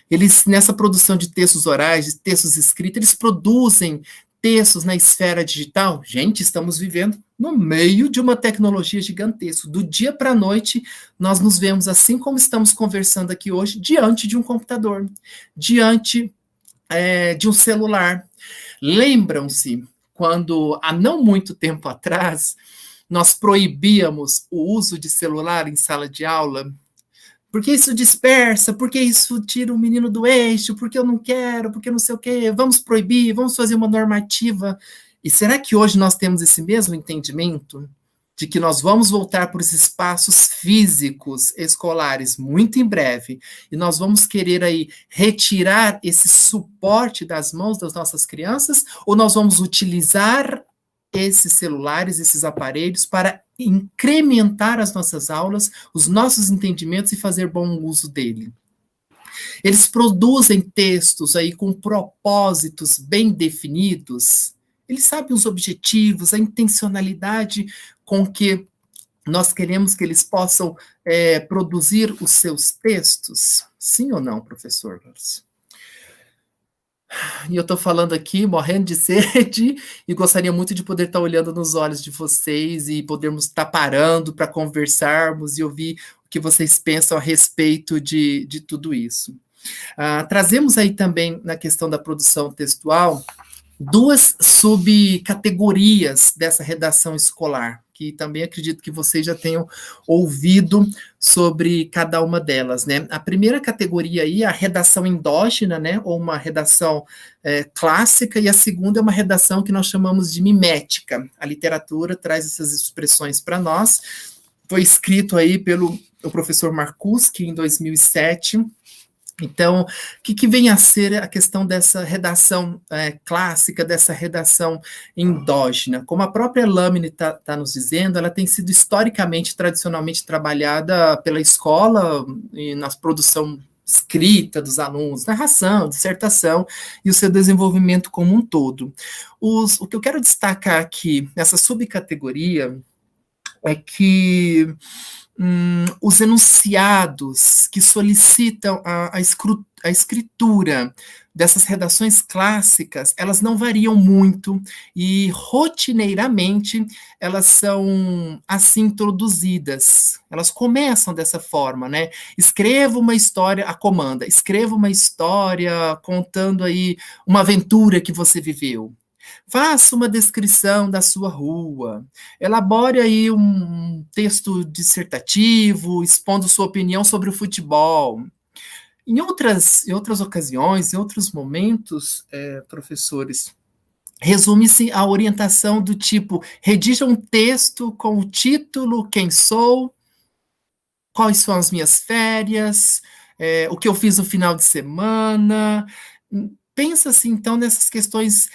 Eles, nessa produção de textos orais, de textos escritos, eles produzem textos na esfera digital. Gente, estamos vivendo no meio de uma tecnologia gigantesca. Do dia para a noite, nós nos vemos, assim como estamos conversando aqui hoje, diante de um computador, diante de um celular. Lembram-se quando, há não muito tempo atrás, nós proibíamos o uso de celular em sala de aula? Porque isso dispersa, porque isso tira o menino do eixo, porque eu não quero, porque não sei o quê, vamos proibir, vamos fazer uma normativa. E será que hoje nós temos esse mesmo entendimento? De que nós vamos voltar para os espaços físicos escolares muito em breve, e nós vamos querer aí retirar esse suporte das mãos das nossas crianças, ou nós vamos utilizar esses celulares, esses aparelhos, para incrementar as nossas aulas, os nossos entendimentos e fazer bom uso dele? Eles produzem textos aí com propósitos bem definidos, eles sabem os objetivos, a intencionalidade com que nós queremos que eles possam produzir os seus textos? Sim ou não, professor? E eu estou falando aqui, morrendo de sede, e gostaria muito de poder estar olhando nos olhos de vocês e podermos estar parando para conversarmos e ouvir o que vocês pensam a respeito de tudo isso. Trazemos aí também, na questão da produção textual, duas subcategorias dessa redação escolar, que também acredito que vocês já tenham ouvido sobre cada uma delas, né? A primeira categoria aí é a redação endógena, né? Ou uma redação clássica, e a segunda é uma redação que nós chamamos de mimética. A literatura traz essas expressões para nós. Foi escrito aí pelo professor Marcuski em 2007. Então, o que vem a ser a questão dessa redação clássica, dessa redação endógena? Como a própria Lamine está nos dizendo, ela tem sido historicamente, tradicionalmente trabalhada pela escola e na produção escrita dos alunos, narração, dissertação e o seu desenvolvimento como um todo. O que eu quero destacar aqui, nessa subcategoria, é que os enunciados que solicitam a escritura dessas redações clássicas, elas não variam muito e, rotineiramente, elas são assim introduzidas. Elas começam dessa forma, né? Escreva uma história, a comanda, escreva uma história contando aí uma aventura que você viveu. Faça uma descrição da sua rua, elabore aí um texto dissertativo, expondo sua opinião sobre o futebol. Em outras ocasiões, em outros momentos, professores, resume-se a orientação do tipo: redija um texto com o título, quem sou, quais são as minhas férias, o que eu fiz no final de semana. Pensa-se, então, nessas questões,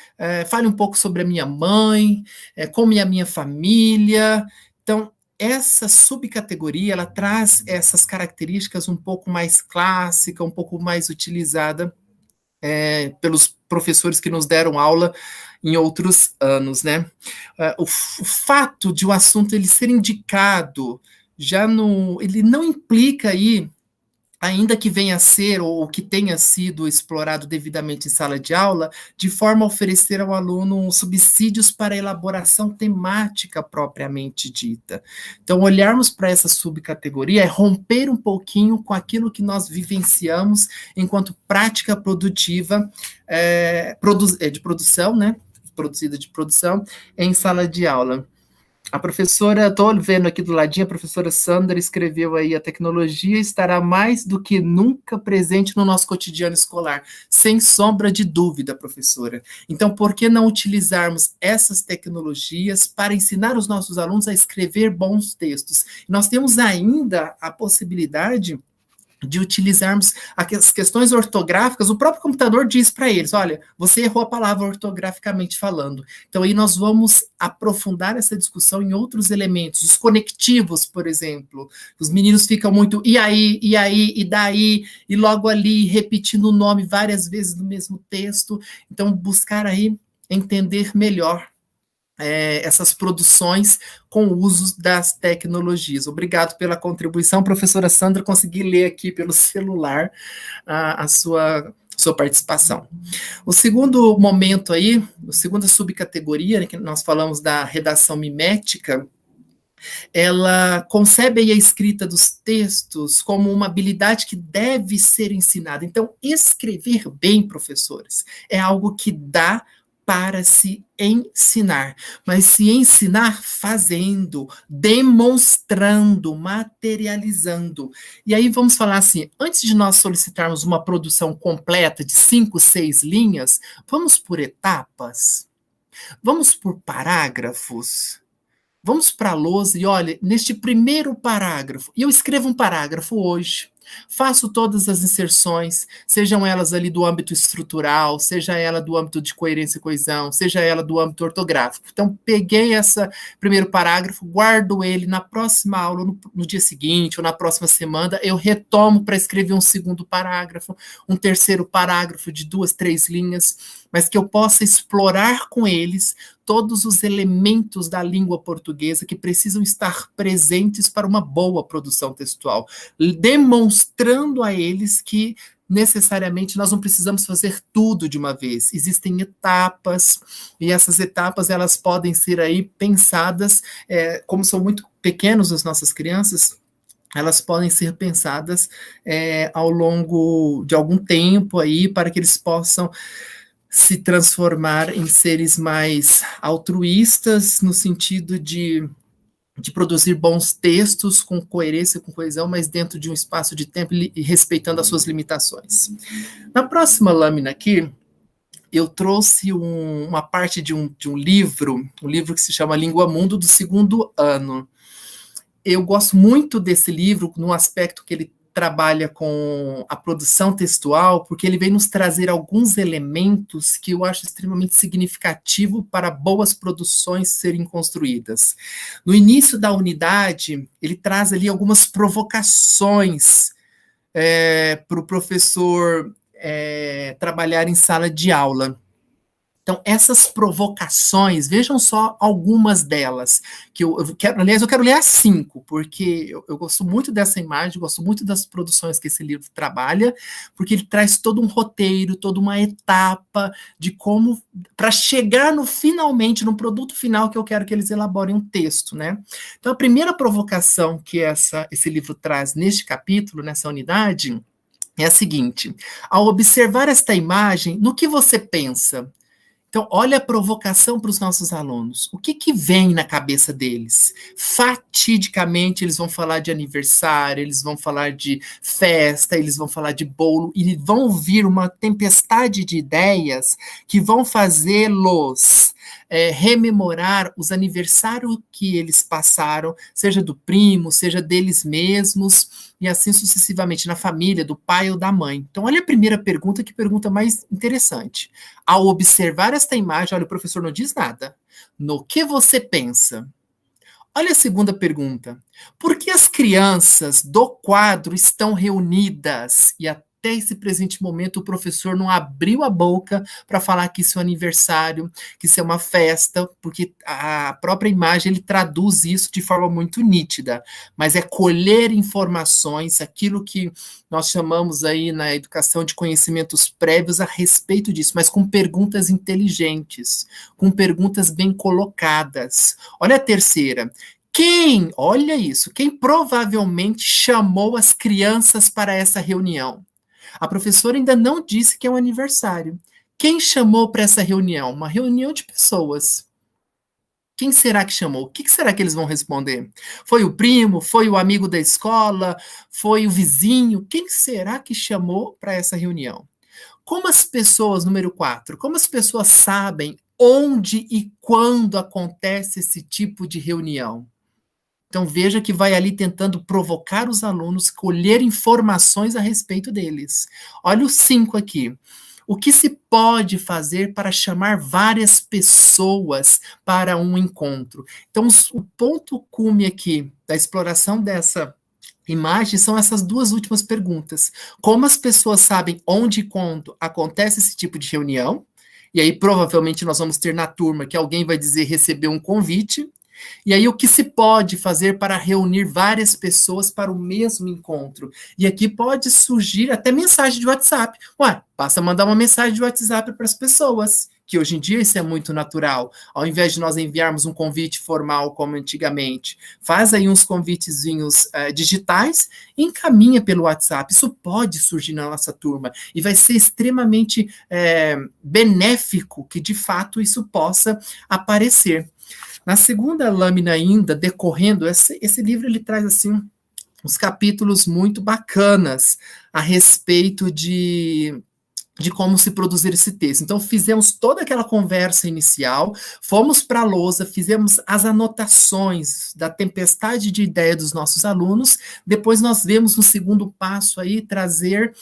fale um pouco sobre a minha mãe, como é a minha família. Então, essa subcategoria, ela traz essas características um pouco mais clássica, um pouco mais utilizada pelos professores que nos deram aula em outros anos, né? O fato de o assunto ele ser indicado, ele não implica aí, ainda que venha a ser ou que tenha sido explorado devidamente em sala de aula, de forma a oferecer ao aluno subsídios para a elaboração temática propriamente dita. Então, olharmos para essa subcategoria é romper um pouquinho com aquilo que nós vivenciamos enquanto prática produtiva de produção, né? Produzida de produção em sala de aula. A professora, estou vendo aqui do ladinho, a professora Sandra escreveu aí: a tecnologia estará mais do que nunca presente no nosso cotidiano escolar. Sem sombra de dúvida, professora. Então, por que não utilizarmos essas tecnologias para ensinar os nossos alunos a escrever bons textos? Nós temos ainda a possibilidade de utilizarmos as questões ortográficas. O próprio computador diz para eles: olha, você errou a palavra ortograficamente falando. Então, aí nós vamos aprofundar essa discussão em outros elementos. Os conectivos, por exemplo. Os meninos ficam muito e aí, e daí, e logo ali, repetindo o nome várias vezes no mesmo texto. Então, buscar aí entender melhor essas produções com o uso das tecnologias. Obrigado pela contribuição, professora Sandra, consegui ler aqui pelo celular a sua participação. O segundo momento aí, a segunda subcategoria, né, que nós falamos da redação mimética, ela concebe aí a escrita dos textos como uma habilidade que deve ser ensinada. Então, escrever bem, professores, é algo que dá para se ensinar, mas se ensinar fazendo, demonstrando, materializando. E aí vamos falar assim, antes de nós solicitarmos uma produção completa de 5, 6 linhas, vamos por etapas, vamos por parágrafos, vamos para a lousa e olha, neste primeiro parágrafo, e eu escrevo um parágrafo hoje, faço todas as inserções, sejam elas ali do âmbito estrutural, seja ela do âmbito de coerência e coesão, seja ela do âmbito ortográfico. Então, peguei esse primeiro parágrafo, guardo ele na próxima aula, no dia seguinte, ou na próxima semana, eu retomo para escrever um segundo parágrafo, um terceiro parágrafo de 2, 3 linhas, mas que eu possa explorar com eles todos os elementos da língua portuguesa que precisam estar presentes para uma boa produção textual, demonstrando a eles que necessariamente nós não precisamos fazer tudo de uma vez. Existem etapas, e essas etapas elas podem ser aí pensadas, como são muito pequenos as nossas crianças, elas podem ser pensadas ao longo de algum tempo aí, para que eles possam se transformar em seres mais altruístas, no sentido de produzir bons textos com coerência, com coesão, mas dentro de um espaço de tempo e respeitando as suas limitações. Na próxima lâmina aqui, eu trouxe uma parte de um livro que se chama Língua Mundo, do 2º ano. Eu gosto muito desse livro, no aspecto que ele trabalha com a produção textual, porque ele vem nos trazer alguns elementos que eu acho extremamente significativo para boas produções serem construídas. No início da unidade, ele traz ali algumas provocações para o professor trabalhar em sala de aula. Então, essas provocações, vejam só algumas delas, que eu quero, aliás, eu quero ler as 5, porque eu gosto muito dessa imagem, gosto muito das produções que esse livro trabalha, porque ele traz todo um roteiro, toda uma etapa de como, para chegar finalmente, no produto final que eu quero que eles elaborem um texto, né? Então, a primeira provocação que esse livro traz neste capítulo, nessa unidade, é a seguinte: ao observar esta imagem, no que você pensa? Então, olha a provocação para os nossos alunos. O que vem na cabeça deles? Fatidicamente, eles vão falar de aniversário, eles vão falar de festa, eles vão falar de bolo, e vão vir uma tempestade de ideias que vão fazê-los rememorar os aniversários que eles passaram, seja do primo, seja deles mesmos, e assim sucessivamente, na família, do pai ou da mãe. Então, olha a primeira pergunta, que pergunta mais interessante. Ao observar esta imagem, olha, o professor não diz nada. No que você pensa? Olha a segunda pergunta. Por que as crianças do quadro estão reunidas? E até esse presente momento o professor não abriu a boca para falar que isso é um aniversário, que isso é uma festa, porque a própria imagem ele traduz isso de forma muito nítida. Mas é colher informações, aquilo que nós chamamos aí na educação de conhecimentos prévios a respeito disso, mas com perguntas inteligentes, com perguntas bem colocadas. Olha a terceira. Olha isso, quem provavelmente chamou as crianças para essa reunião? A professora ainda não disse que é um aniversário. Quem chamou para essa reunião? Uma reunião de pessoas. Quem será que chamou? O que será que eles vão responder? Foi o primo? Foi o amigo da escola? Foi o vizinho? Quem será que chamou para essa reunião? Como as pessoas, número 4, como as pessoas sabem onde e quando acontece esse tipo de reunião? Então, veja que vai ali tentando provocar os alunos, colher informações a respeito deles. Olha o 5 aqui. O que se pode fazer para chamar várias pessoas para um encontro? Então, o ponto cume aqui da exploração dessa imagem são essas 2 últimas perguntas. Como as pessoas sabem onde e quando acontece esse tipo de reunião? E aí, provavelmente, nós vamos ter na turma que alguém vai dizer receber um convite. E aí, o que se pode fazer para reunir várias pessoas para o mesmo encontro? E aqui pode surgir até mensagem de WhatsApp. Ué, basta mandar uma mensagem de WhatsApp para as pessoas, que hoje em dia isso é muito natural. Ao invés de nós enviarmos um convite formal como antigamente, faz aí uns convitezinhos digitais e encaminha pelo WhatsApp. Isso pode surgir na nossa turma e vai ser extremamente benéfico que, de fato, isso possa aparecer. Na segunda lâmina ainda, decorrendo, esse livro ele traz assim uns capítulos muito bacanas a respeito de como se produzir esse texto. Então, fizemos toda aquela conversa inicial, fomos para a lousa, fizemos as anotações da tempestade de ideia dos nossos alunos, depois nós vemos no segundo passo aí trazer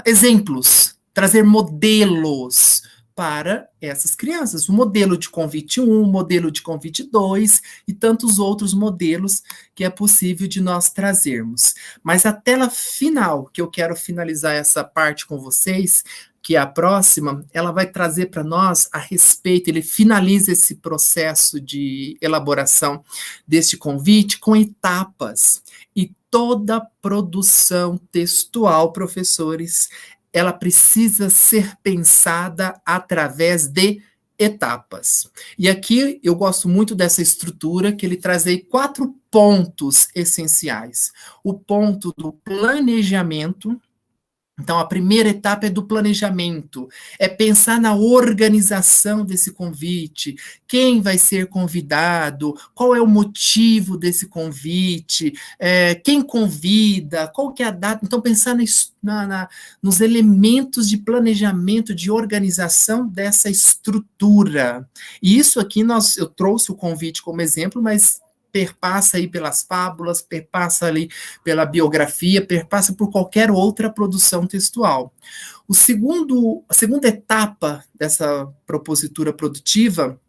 exemplos, trazer modelos para essas crianças. O modelo de convite 1, o modelo de convite 2 e tantos outros modelos que é possível de nós trazermos. Mas a tela final, que eu quero finalizar essa parte com vocês, que é a próxima, ela vai trazer para nós a respeito, ele finaliza esse processo de elaboração deste convite com etapas. E toda produção textual, professores, ela precisa ser pensada através de etapas. E aqui eu gosto muito dessa estrutura, que ele traz aí 4 pontos essenciais. O ponto do planejamento. Então, a primeira etapa é do planejamento, é pensar na organização desse convite, quem vai ser convidado, qual é o motivo desse convite, quem convida, qual que é a data. Então, pensar nos elementos de planejamento, de organização dessa estrutura. E isso aqui, eu trouxe o convite como exemplo, mas perpassa aí pelas fábulas, perpassa ali pela biografia, perpassa por qualquer outra produção textual. A segunda etapa dessa propositura produtiva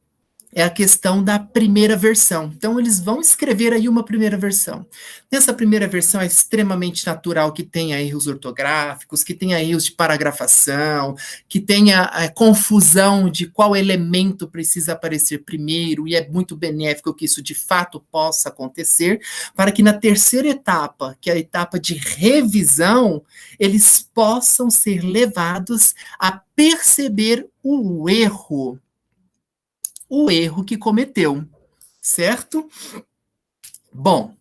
é a questão da primeira versão. Então, eles vão escrever aí uma primeira versão. Nessa primeira versão é extremamente natural que tenha erros ortográficos, que tenha erros de paragrafação, que tenha confusão de qual elemento precisa aparecer primeiro, e é muito benéfico que isso de fato possa acontecer, para que na terceira etapa, que é a etapa de revisão, eles possam ser levados a perceber o erro que cometeu, certo? Bom,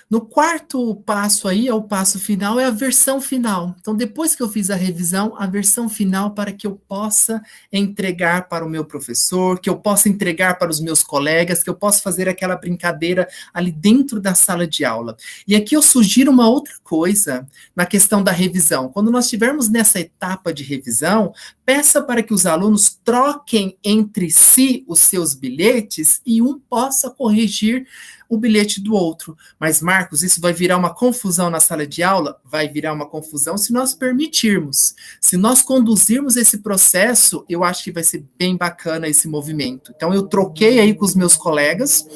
no quarto passo aí, é o passo final, é a versão final. Então, depois que eu fiz a revisão, a versão final para que eu possa entregar para o meu professor, que eu possa entregar para os meus colegas, que eu possa fazer aquela brincadeira ali dentro da sala de aula. E aqui eu sugiro uma outra coisa na questão da revisão. Quando nós estivermos nessa etapa de revisão, peça para que os alunos troquem entre si os seus bilhetes e um possa corrigir o bilhete do outro. Mas, Marcos, isso vai virar uma confusão na sala de aula? Vai virar uma confusão se nós permitirmos. Se nós conduzirmos esse processo, eu acho que vai ser bem bacana esse movimento. Então, eu troquei aí com os meus colegas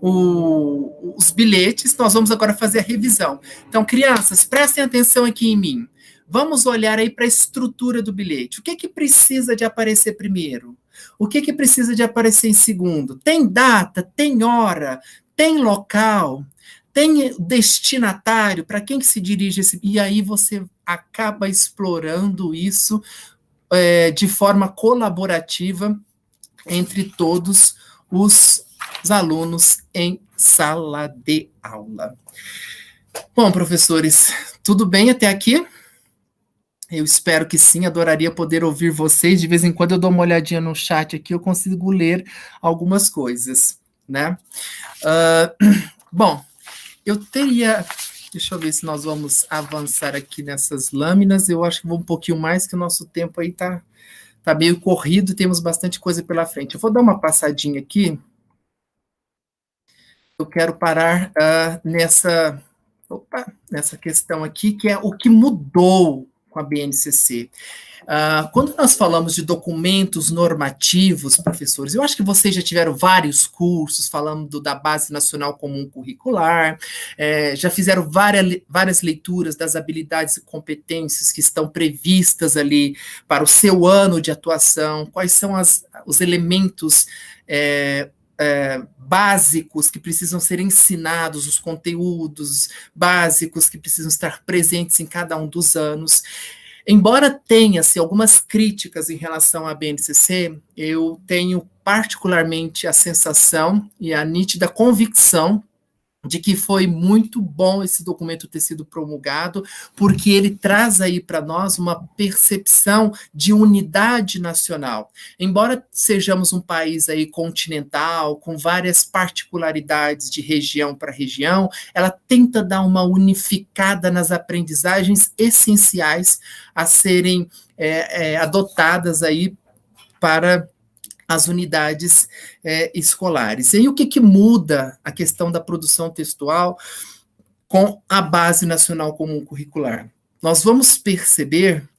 os bilhetes, nós vamos agora fazer a revisão. Então, crianças, prestem atenção aqui em mim. Vamos olhar aí para a estrutura do bilhete. O que precisa de aparecer primeiro? O que precisa de aparecer em segundo? Tem data? Tem hora? Tem local, tem destinatário, para quem que se dirige esse... E aí você acaba explorando isso de forma colaborativa entre todos os alunos em sala de aula. Bom, professores, tudo bem até aqui? Eu espero que sim, adoraria poder ouvir vocês. De vez em quando eu dou uma olhadinha no chat aqui, eu consigo ler algumas coisas, né? Bom, eu teria... Deixa eu ver se nós vamos avançar aqui nessas lâminas. Eu acho que vou um pouquinho mais, que o nosso tempo aí tá meio corrido, temos bastante coisa pela frente. Eu vou dar uma passadinha aqui. Eu quero parar nessa questão aqui, que é o que mudou com a BNCC. Quando nós falamos de documentos normativos, professores, eu acho que vocês já tiveram vários cursos falando da Base Nacional Comum Curricular, já fizeram várias leituras das habilidades e competências que estão previstas ali para o seu ano de atuação, quais são os elementos básicos que precisam ser ensinados, os conteúdos básicos que precisam estar presentes em cada um dos anos. Embora tenha-se algumas críticas em relação à BNCC, eu tenho particularmente a sensação e a nítida convicção de que foi muito bom esse documento ter sido promulgado, porque ele traz aí para nós uma percepção de unidade nacional. Embora sejamos um país aí continental, com várias particularidades de região para região, ela tenta dar uma unificada nas aprendizagens essenciais a serem adotadas aí para as unidades escolares. E aí, o que muda a questão da produção textual com a Base Nacional Comum Curricular? Nós vamos perceber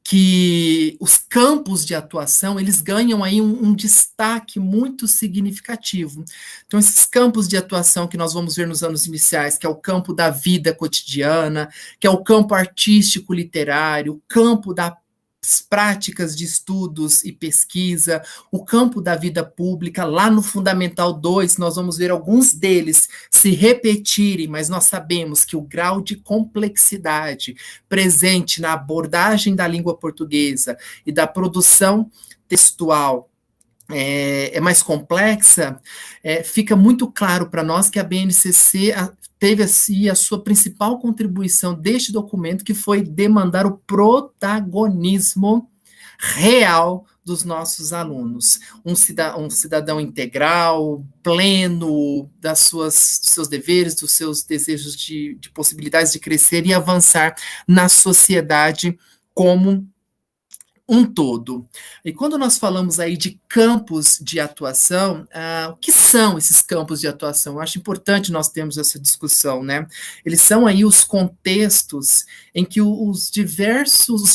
que os campos de atuação, eles ganham aí um destaque muito significativo. Então, esses campos de atuação que nós vamos ver nos anos iniciais, que é o campo da vida cotidiana, que é o campo artístico literário, o campo das práticas de estudos e pesquisa, o campo da vida pública, lá no Fundamental 2, nós vamos ver alguns deles se repetirem, mas nós sabemos que o grau de complexidade presente na abordagem da língua portuguesa e da produção textual é mais complexa, fica muito claro para nós que a BNCC teve assim, a sua principal contribuição deste documento, que foi demandar o protagonismo real dos nossos alunos. Um cidadão integral, pleno dos seus deveres, dos seus desejos de possibilidades de crescer e avançar na sociedade como um todo. E quando nós falamos aí de campos de atuação, o que são esses campos de atuação? Eu acho importante nós termos essa discussão, né? Eles são aí os contextos em que os diversos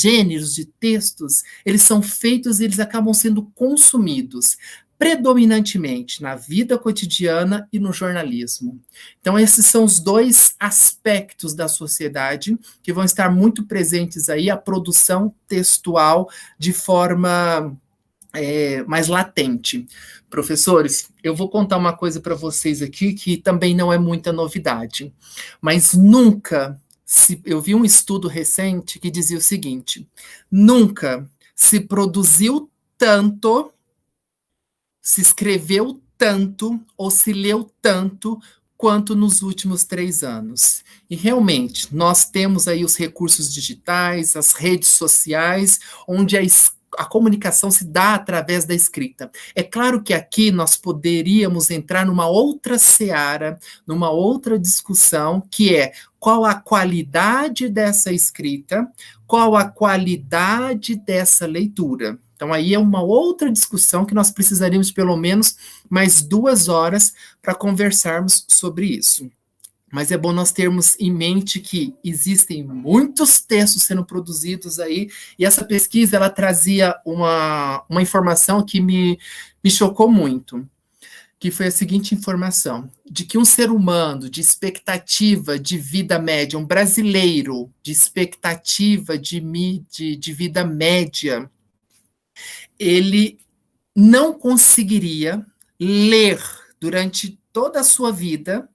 gêneros de textos, eles são feitos e eles acabam sendo consumidos predominantemente na vida cotidiana e no jornalismo. Então, esses são os dois aspectos da sociedade que vão estar muito presentes aí, a produção textual de forma mais latente. Professores, eu vou contar uma coisa para vocês aqui que também não é muita novidade, mas eu vi um estudo recente que dizia o seguinte: nunca se produziu tanto, se escreveu tanto ou se leu tanto quanto nos últimos 3 anos. E realmente, nós temos aí os recursos digitais, as redes sociais, onde a comunicação se dá através da escrita. É claro que aqui nós poderíamos entrar numa outra seara, numa outra discussão, que é qual a qualidade dessa escrita, qual a qualidade dessa leitura. Então, aí é uma outra discussão que nós precisaríamos de pelo menos mais 2 horas para conversarmos sobre isso. Mas é bom nós termos em mente que existem muitos textos sendo produzidos aí, e essa pesquisa, ela trazia uma informação que me chocou muito, que foi a seguinte informação: de que um ser humano de expectativa de vida média, um brasileiro de expectativa de vida média, ele não conseguiria ler durante toda a sua vida,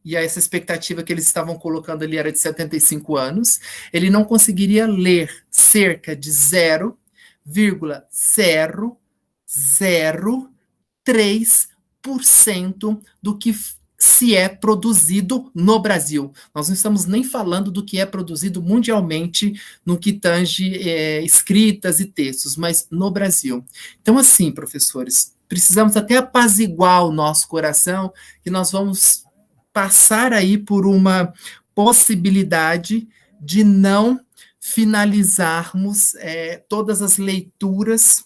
e essa expectativa que eles estavam colocando ali era de 75 anos, ele não conseguiria ler cerca de 0,003% do que se é produzido no Brasil. Nós não estamos nem falando do que é produzido mundialmente no que tange escritas e textos, mas no Brasil. Então, assim, professores, precisamos até apaziguar o nosso coração, que nós vamos passar aí por uma possibilidade de não finalizarmos todas as leituras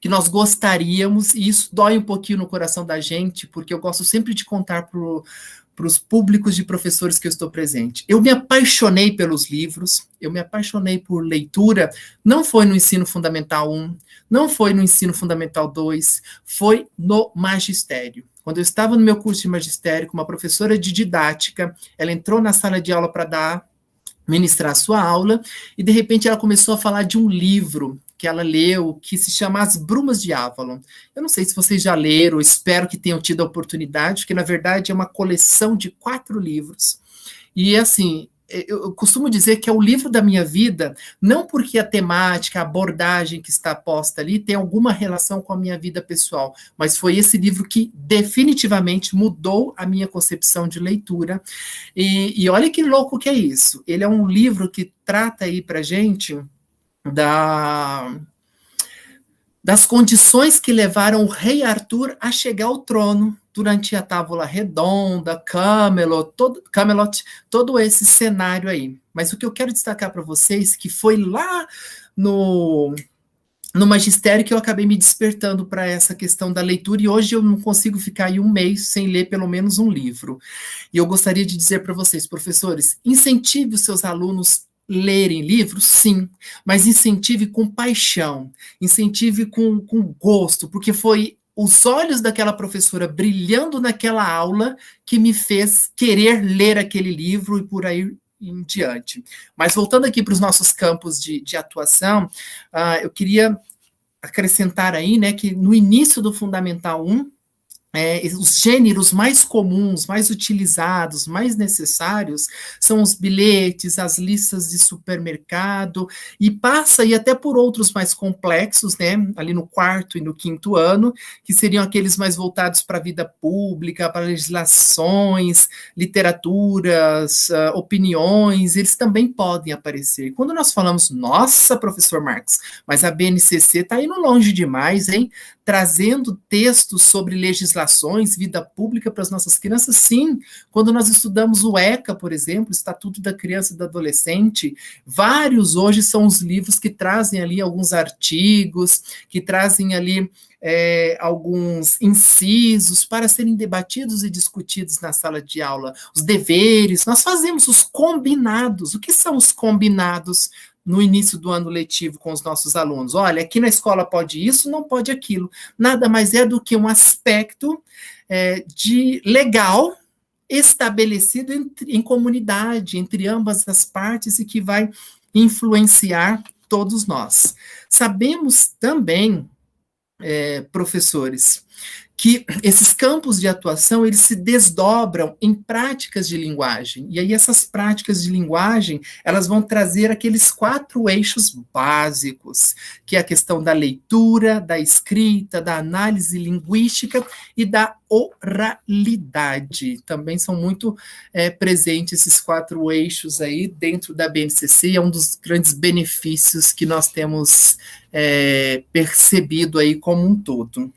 que nós gostaríamos, e isso dói um pouquinho no coração da gente, porque eu gosto sempre de contar para os públicos de professores que eu estou presente. Eu me apaixonei pelos livros, eu me apaixonei por leitura, não foi no ensino fundamental 1, não foi no ensino fundamental 2, foi no magistério. Quando eu estava no meu curso de magistério, com uma professora de didática, ela entrou na sala de aula para ministrar a sua aula, e de repente ela começou a falar de um livro que ela leu, que se chama As Brumas de Avalon. Eu não sei se vocês já leram, espero que tenham tido a oportunidade, porque na verdade é uma coleção de 4 livros, e assim, eu costumo dizer que é o livro da minha vida, não porque a temática, a abordagem que está posta ali tem alguma relação com a minha vida pessoal, mas foi esse livro que definitivamente mudou a minha concepção de leitura, e olha que louco que é isso, ele é um livro que trata aí pra gente das condições que levaram o rei Arthur a chegar ao trono durante a Távola Redonda, Camelot, todo esse cenário aí. Mas o que eu quero destacar para vocês, que foi lá no magistério que eu acabei me despertando para essa questão da leitura, e hoje eu não consigo ficar aí um mês sem ler pelo menos um livro. E eu gostaria de dizer para vocês, professores, incentive os seus alunos lerem livros, sim, mas incentive com paixão, incentive com gosto, porque foi os olhos daquela professora brilhando naquela aula que me fez querer ler aquele livro e por aí em diante. Mas voltando aqui para os nossos campos de atuação, eu queria acrescentar aí, né, que no início do Fundamental 1, os gêneros mais comuns, mais utilizados, mais necessários, são os bilhetes, as listas de supermercado, e passa aí até por outros mais complexos, né, ali no 4º e no 5º ano, que seriam aqueles mais voltados para a vida pública, para legislações, literaturas, opiniões, eles também podem aparecer. Quando nós falamos, nossa, professor Marcos, mas a BNCC está indo longe demais, hein? Trazendo textos sobre legislações, vida pública para as nossas crianças, sim. Quando nós estudamos o ECA, por exemplo, Estatuto da Criança e do Adolescente, vários hoje são os livros que trazem ali alguns artigos, que trazem ali alguns incisos para serem debatidos e discutidos na sala de aula. Os deveres, nós fazemos os combinados. O que são os combinados no início do ano letivo com os nossos alunos? Olha, aqui na escola pode isso, não pode aquilo. Nada mais é do que um aspecto de legal estabelecido em comunidade, entre ambas as partes, e que vai influenciar todos nós. Sabemos também, professores, que esses campos de atuação, eles se desdobram em práticas de linguagem, e aí essas práticas de linguagem, elas vão trazer aqueles 4 eixos básicos, que é a questão da leitura, da escrita, da análise linguística e da oralidade. Também são muito presentes esses 4 eixos aí dentro da BNCC, é um dos grandes benefícios que nós temos percebido aí como um todo.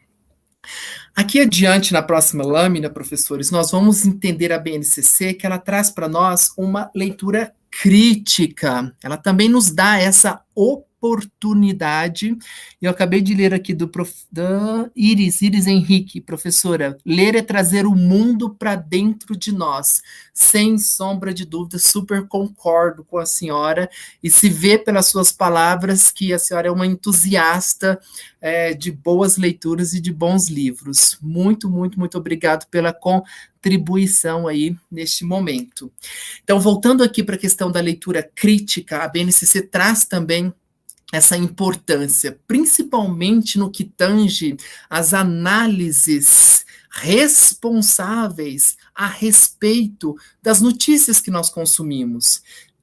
Aqui adiante, na próxima lâmina, professores, nós vamos entender a BNCC, que ela traz para nós uma leitura crítica. Ela também nos dá essa oportunidade. Eu acabei de ler aqui da Iris Henrique, professora. Ler é trazer o mundo para dentro de nós. Sem sombra de dúvida, super concordo com a senhora, e se vê pelas suas palavras que a senhora é uma entusiasta de boas leituras e de bons livros. Muito, muito, muito obrigado pela contribuição aí neste momento. Então, voltando aqui para a questão da leitura crítica, a BNCC traz também essa importância, principalmente no que tange as análises responsáveis a respeito das notícias que nós consumimos.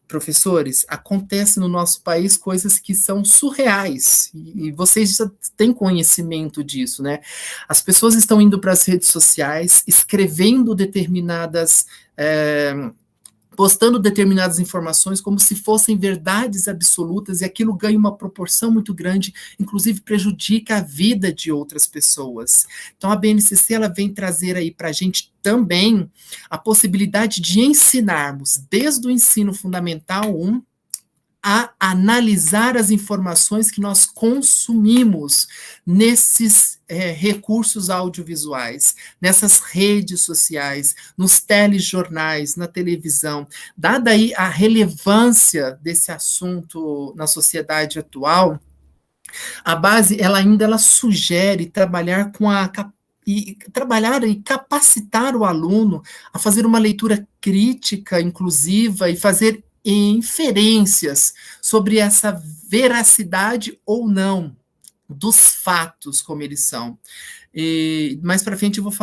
Professores, acontece no nosso país coisas que são surreais, e vocês já têm conhecimento disso, né? As pessoas estão indo para as redes sociais, escrevendo postando determinadas informações como se fossem verdades absolutas, e aquilo ganha uma proporção muito grande, inclusive prejudica a vida de outras pessoas. Então a BNCC ela vem trazer aí para a gente também a possibilidade de ensinarmos desde o ensino fundamental 1 a analisar as informações que nós consumimos nesses recursos audiovisuais, nessas redes sociais, nos telejornais, na televisão. Dada aí a relevância desse assunto na sociedade atual, a base ela sugere trabalhar com a trabalhar e capacitar o aluno a fazer uma leitura crítica, inclusiva, e fazer inferências sobre essa veracidade ou não dos fatos como eles são. E mais para frente eu vou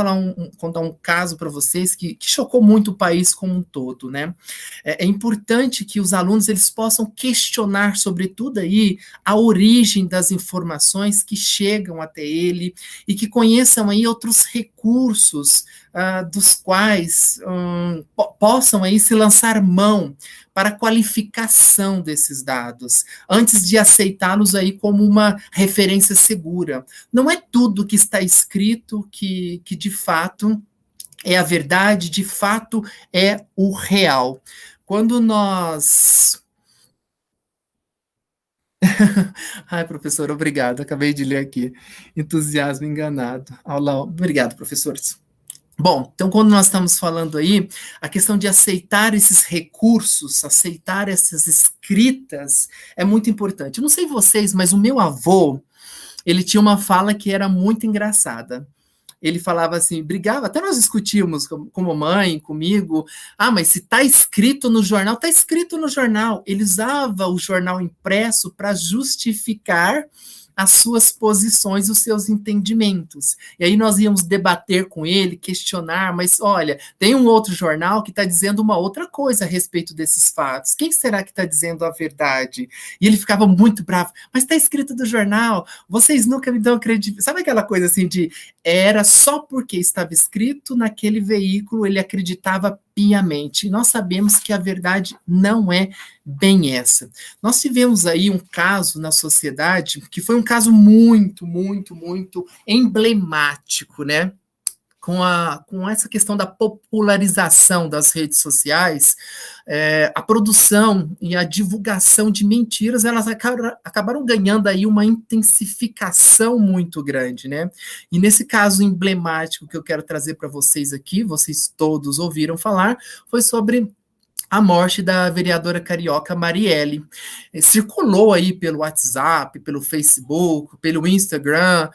contar um caso para vocês que chocou muito o país como um todo, né? É importante que os alunos eles possam questionar, sobretudo aí, a origem das informações que chegam até ele e que conheçam aí outros recursos dos quais possam aí se lançar mão para a qualificação desses dados, antes de aceitá-los aí como uma referência segura. Não é tudo que está escrito que de fato é a verdade, de fato é o real. Quando nós... Ai, professor, obrigado, acabei de ler aqui. Entusiasmo enganado. Aula... Obrigado, professores. Bom, então quando nós estamos falando aí, a questão de aceitar esses recursos, aceitar essas escritas, é muito importante. Eu não sei vocês, mas o meu avô, ele tinha uma fala que era muito engraçada. Ele falava assim, brigava, até nós discutíamos com mamãe, comigo, mas se está escrito no jornal, está escrito no jornal. Ele usava o jornal impresso para justificar as suas posições, os seus entendimentos. E aí nós íamos debater com ele, questionar, mas olha, tem um outro jornal que está dizendo uma outra coisa a respeito desses fatos. Quem será que está dizendo a verdade? E ele ficava muito bravo, mas está escrito no jornal, vocês nunca me dão credibilidade. Sabe aquela coisa assim de, era só porque estava escrito naquele veículo, ele acreditava piamente. E nós sabemos que a verdade não é bem essa. Nós tivemos aí um caso na sociedade que foi um caso muito, muito, muito emblemático, né? Com essa questão da popularização das redes sociais, a produção e a divulgação de mentiras, elas acabaram ganhando aí uma intensificação muito grande, né? E nesse caso emblemático que eu quero trazer para vocês aqui, vocês todos ouviram falar, foi sobre a morte da vereadora carioca Marielle. Circulou aí pelo WhatsApp, pelo Facebook, pelo Instagram,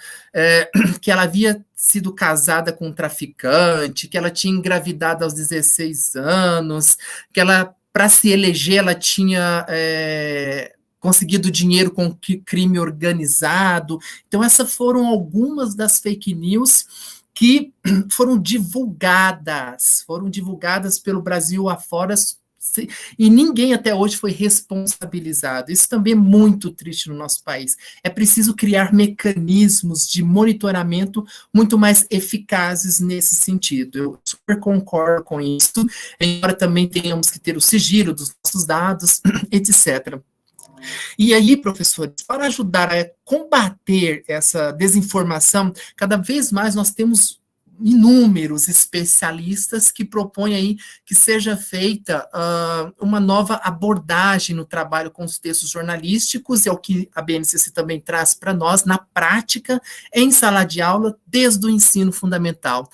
que ela havia sido casada com um traficante, que ela tinha engravidado aos 16 anos, que ela, para se eleger, ela tinha conseguido dinheiro com crime organizado. Então, essas foram algumas das fake news que foram divulgadas pelo Brasil afora, e ninguém até hoje foi responsabilizado. Isso também é muito triste no nosso país. É preciso criar mecanismos de monitoramento muito mais eficazes nesse sentido. Eu super concordo com isso, embora também tenhamos que ter o sigilo dos nossos dados, etc. E aí, professores, para ajudar a combater essa desinformação, cada vez mais nós temos inúmeros especialistas que propõem aí que seja feita uma nova abordagem no trabalho com os textos jornalísticos, e é o que a BNCC também traz para nós, na prática, em sala de aula, desde o ensino fundamental.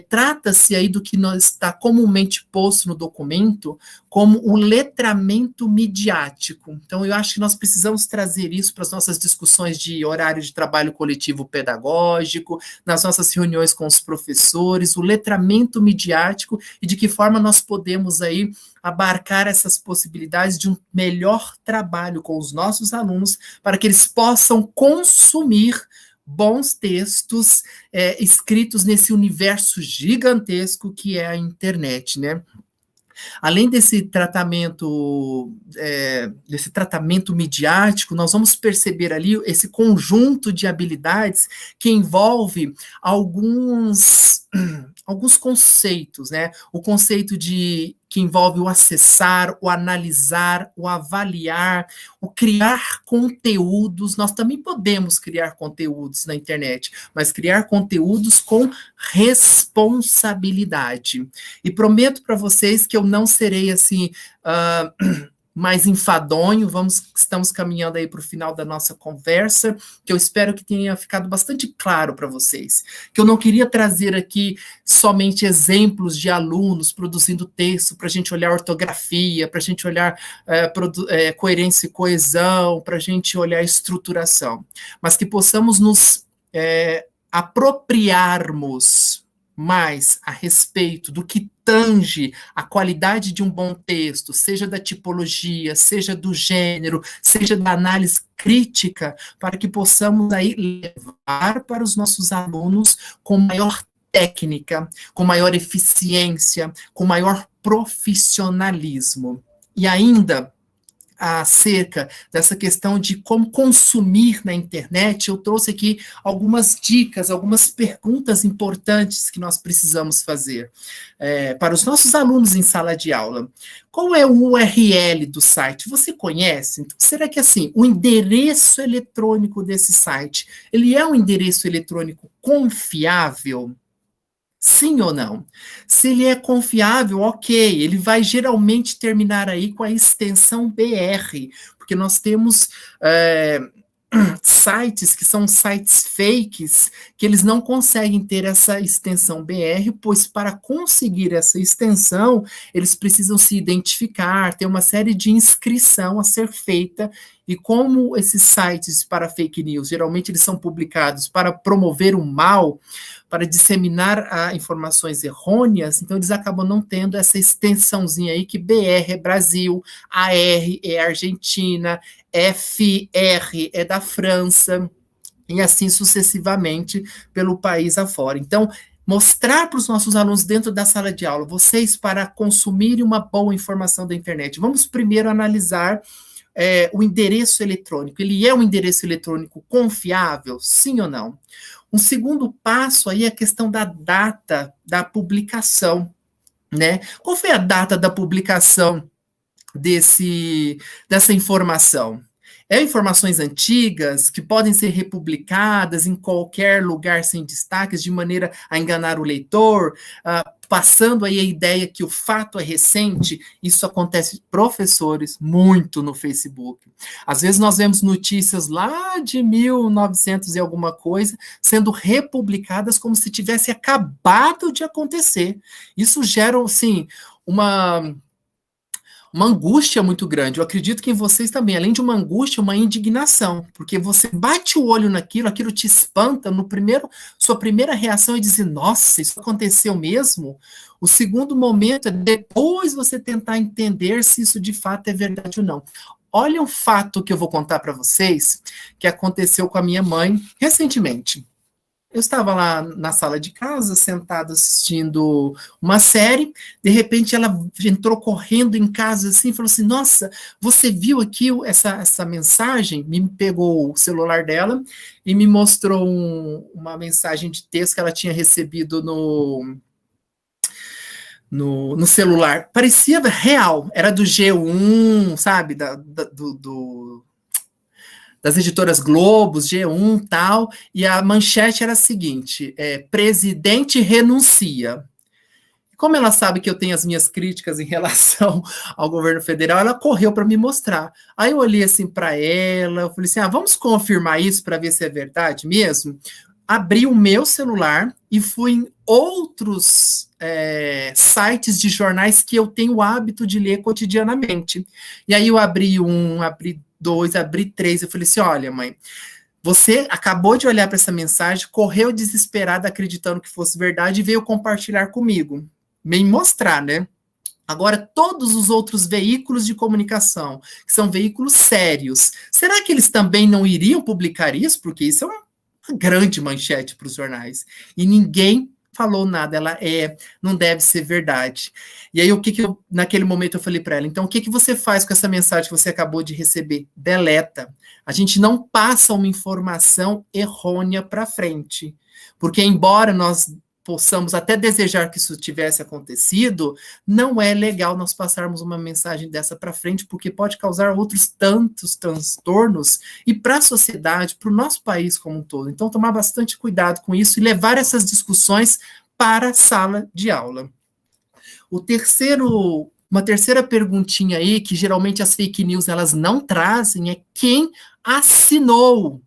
Trata-se aí do que está comumente posto no documento como o letramento midiático. Então, eu acho que nós precisamos trazer isso para as nossas discussões de horário de trabalho coletivo pedagógico, nas nossas reuniões com os professores, o letramento midiático e de que forma nós podemos aí abarcar essas possibilidades de um melhor trabalho com os nossos alunos para que eles possam consumir bons textos escritos nesse universo gigantesco que é a internet, né? Além desse tratamento midiático, nós vamos perceber ali esse conjunto de habilidades que envolve alguns conceitos, né? O conceito que envolve o acessar, o analisar, o avaliar, o criar conteúdos. Nós também podemos criar conteúdos na internet, mas criar conteúdos com responsabilidade. E prometo para vocês que eu não serei assim mais enfadonho, estamos caminhando aí para o final da nossa conversa, que eu espero que tenha ficado bastante claro para vocês, que eu não queria trazer aqui somente exemplos de alunos produzindo texto para a gente olhar ortografia, para a gente olhar coerência e coesão, para a gente olhar estruturação, mas que possamos nos apropriarmos mais a respeito do que tange a qualidade de um bom texto, seja da tipologia, seja do gênero, seja da análise crítica, para que possamos aí levar para os nossos alunos com maior técnica, com maior eficiência, com maior profissionalismo. E ainda, acerca dessa questão de como consumir na internet, eu trouxe aqui algumas dicas, algumas perguntas importantes que nós precisamos fazer para os nossos alunos em sala de aula. Qual é o URL do site? Você conhece? Então, será que assim, o endereço eletrônico desse site, ele é um endereço eletrônico confiável? Sim ou não? Se ele é confiável, ok, ele vai geralmente terminar aí com a extensão BR, porque nós temos sites que são sites fakes, que eles não conseguem ter essa extensão BR, pois para conseguir essa extensão, eles precisam se identificar, ter uma série de inscrição a ser feita, e como esses sites para fake news, geralmente eles são publicados para promover o mal, para disseminar informações errôneas, então eles acabam não tendo essa extensãozinha aí, que BR é Brasil, AR é Argentina, FR é da França, e assim sucessivamente pelo país afora. Então, mostrar para os nossos alunos dentro da sala de aula, vocês para consumirem uma boa informação da internet, vamos primeiro analisar o endereço eletrônico. Ele é um endereço eletrônico confiável? Sim ou não? Um segundo passo aí é a questão da data da publicação, né? Qual foi a data da publicação dessa informação? Informações antigas que podem ser republicadas em qualquer lugar sem destaques, de maneira a enganar o leitor, passando aí a ideia que o fato é recente. Isso acontece, professores, muito no Facebook. Às vezes nós vemos notícias lá de 1900 e alguma coisa sendo republicadas como se tivesse acabado de acontecer. Isso gera, assim, uma angústia muito grande. Eu acredito que em vocês também, além de uma angústia, uma indignação, porque você bate o olho naquilo, aquilo te espanta, sua primeira reação é dizer, nossa, isso aconteceu mesmo? O segundo momento é depois você tentar entender se isso de fato é verdade ou não. Olha um fato que eu vou contar para vocês, que aconteceu com a minha mãe recentemente. Eu estava lá na sala de casa, sentada assistindo uma série, de repente ela entrou correndo em casa assim, e falou assim, nossa, você viu aqui essa mensagem? Me pegou o celular dela e me mostrou uma mensagem de texto que ela tinha recebido no celular. Parecia real, era do G1, sabe, das editoras Globos, G1 tal, e a manchete era a seguinte, presidente renuncia. Como ela sabe que eu tenho as minhas críticas em relação ao governo federal, ela correu para me mostrar. Aí eu olhei assim para ela, eu falei assim, vamos confirmar isso para ver se é verdade mesmo? Abri o meu celular e fui em outros sites de jornais que eu tenho o hábito de ler cotidianamente. E aí eu abri abri 2, abri 3, eu falei assim, olha, mãe, você acabou de olhar para essa mensagem, correu desesperada acreditando que fosse verdade e veio compartilhar comigo, me mostrar, né? Agora, todos os outros veículos de comunicação, que são veículos sérios, será que eles também não iriam publicar isso? Porque isso é uma grande manchete para os jornais. E ninguém falou nada, ela não deve ser verdade. E aí, naquele momento eu falei para ela, então o que você faz com essa mensagem que você acabou de receber? Deleta. A gente não passa uma informação errônea para frente. Porque embora nós possamos até desejar que isso tivesse acontecido, não é legal nós passarmos uma mensagem dessa para frente, porque pode causar outros tantos transtornos e para a sociedade, para o nosso país como um todo. Então, tomar bastante cuidado com isso e levar essas discussões para a sala de aula. O terceiro Uma terceira perguntinha aí, que geralmente as fake news elas não trazem, é assinou,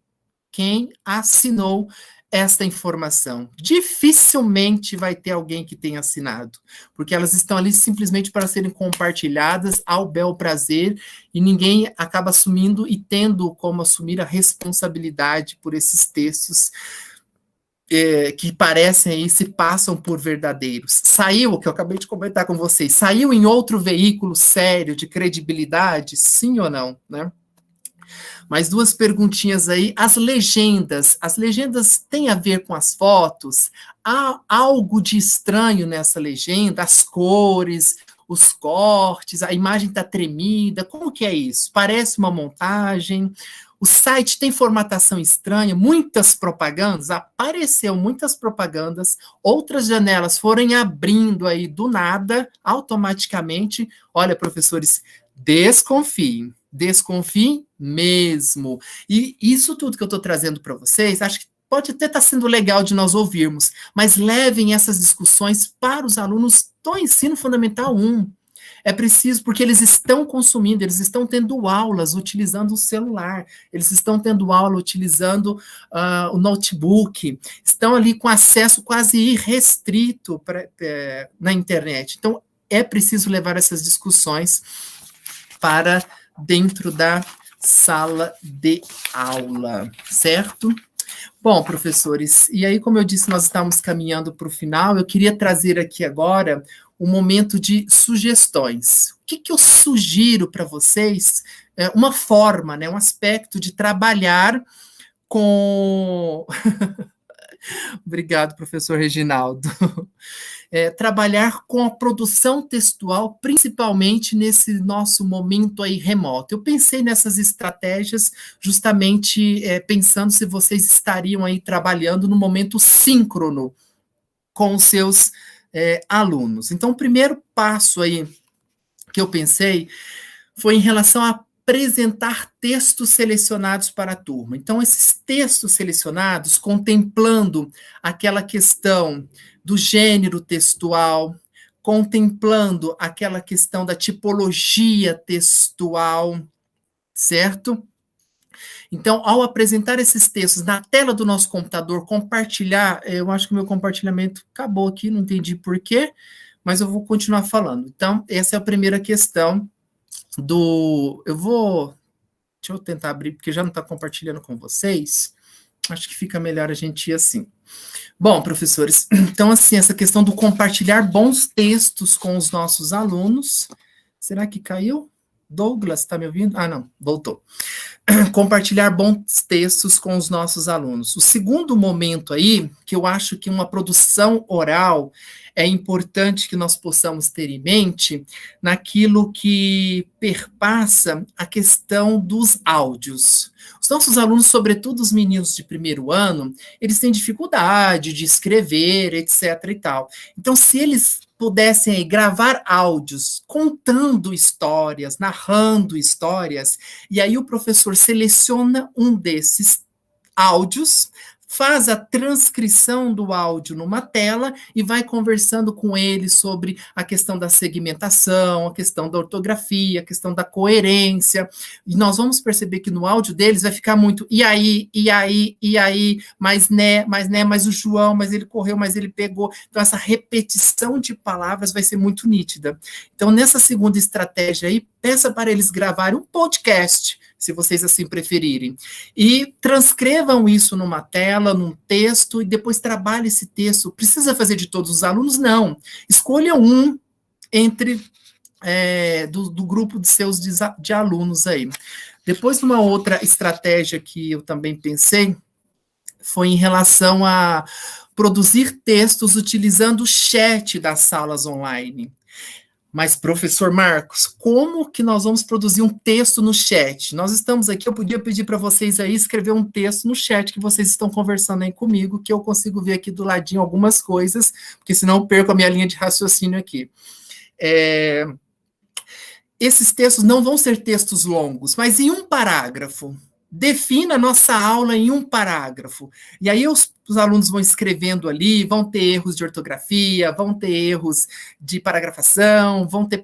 quem assinou esta informação. Dificilmente vai ter alguém que tenha assinado, porque elas estão ali simplesmente para serem compartilhadas ao bel prazer, e ninguém acaba assumindo e tendo como assumir a responsabilidade por esses textos que parecem aí, se passam por verdadeiros. Saiu, o que eu acabei de comentar com vocês, saiu em outro veículo sério, de credibilidade, sim ou não, né? Mais duas perguntinhas aí. As legendas têm a ver com as fotos? Há algo de estranho nessa legenda? As cores, os cortes, a imagem está tremida, como que é isso? Parece uma montagem? O site tem formatação estranha, muitas propagandas, apareceu muitas propagandas, outras janelas foram abrindo aí do nada, automaticamente. Olha, professores, desconfiem mesmo. E isso tudo que eu estou trazendo para vocês, acho que pode até estar sendo legal de nós ouvirmos, mas levem essas discussões para os alunos do ensino fundamental 1. É preciso, porque eles estão consumindo, eles estão tendo aulas utilizando o celular, eles estão tendo aula utilizando o notebook, estão ali com acesso quase irrestrito na internet. Então, é preciso levar essas discussões para dentro da sala de aula, certo? Bom, professores, e aí, como eu disse, nós estamos caminhando para o final, eu queria trazer aqui agora um momento de sugestões. O que eu sugiro para vocês? Uma forma, né, um aspecto de trabalhar com... Obrigado, professor Reginaldo. Trabalhar com a produção textual, principalmente nesse nosso momento aí remoto. Eu pensei nessas estratégias justamente pensando se vocês estariam aí trabalhando no momento síncrono com os seus alunos. Então, o primeiro passo aí que eu pensei foi em relação a apresentar textos selecionados para a turma. Então, esses textos selecionados, contemplando aquela questão do gênero textual, contemplando aquela questão da tipologia textual, certo? Então, ao apresentar esses textos na tela do nosso computador, compartilhar, eu acho que o meu compartilhamento acabou aqui, não entendi por quê, mas eu vou continuar falando. Então, essa é a primeira questão deixa eu tentar abrir, porque já não está compartilhando com vocês, acho que fica melhor a gente ir assim. Bom, professores, então assim, essa questão do compartilhar bons textos com os nossos alunos, será que caiu? Douglas, está me ouvindo? Ah, não, voltou. Compartilhar bons textos com os nossos alunos. O segundo momento aí, que eu acho que uma produção oral é importante que nós possamos ter em mente, naquilo que perpassa a questão dos áudios. Os nossos alunos, sobretudo os meninos de primeiro ano, eles têm dificuldade de escrever, etc. e tal. Então, se eles pudessem aí gravar áudios contando histórias, narrando histórias, e aí o professor seleciona um desses áudios, faz a transcrição do áudio numa tela e vai conversando com ele sobre a questão da segmentação, a questão da ortografia, a questão da coerência, e nós vamos perceber que no áudio deles vai ficar muito e aí, mas o João, mas ele correu, mas ele pegou. Então, essa repetição de palavras vai ser muito nítida. Então, nessa segunda estratégia aí, peça para eles gravarem um podcast, se vocês assim preferirem, e transcrevam isso numa tela, num texto, e depois trabalhe esse texto. Precisa fazer de todos os alunos? Não. Escolha um entre do grupo de seus de alunos aí. Depois, uma outra estratégia que eu também pensei foi em relação a produzir textos utilizando o chat das salas online. Mas, professor Marcos, como que nós vamos produzir um texto no chat? Nós estamos aqui, eu podia pedir para vocês aí escrever um texto no chat que vocês estão conversando aí comigo, que eu consigo ver aqui do ladinho algumas coisas, porque senão eu perco a minha linha de raciocínio aqui. Esses textos não vão ser textos longos, mas em um parágrafo. Defina a nossa aula em um parágrafo. E aí os alunos vão escrevendo ali, vão ter erros de ortografia, vão ter erros de paragrafação, vão ter...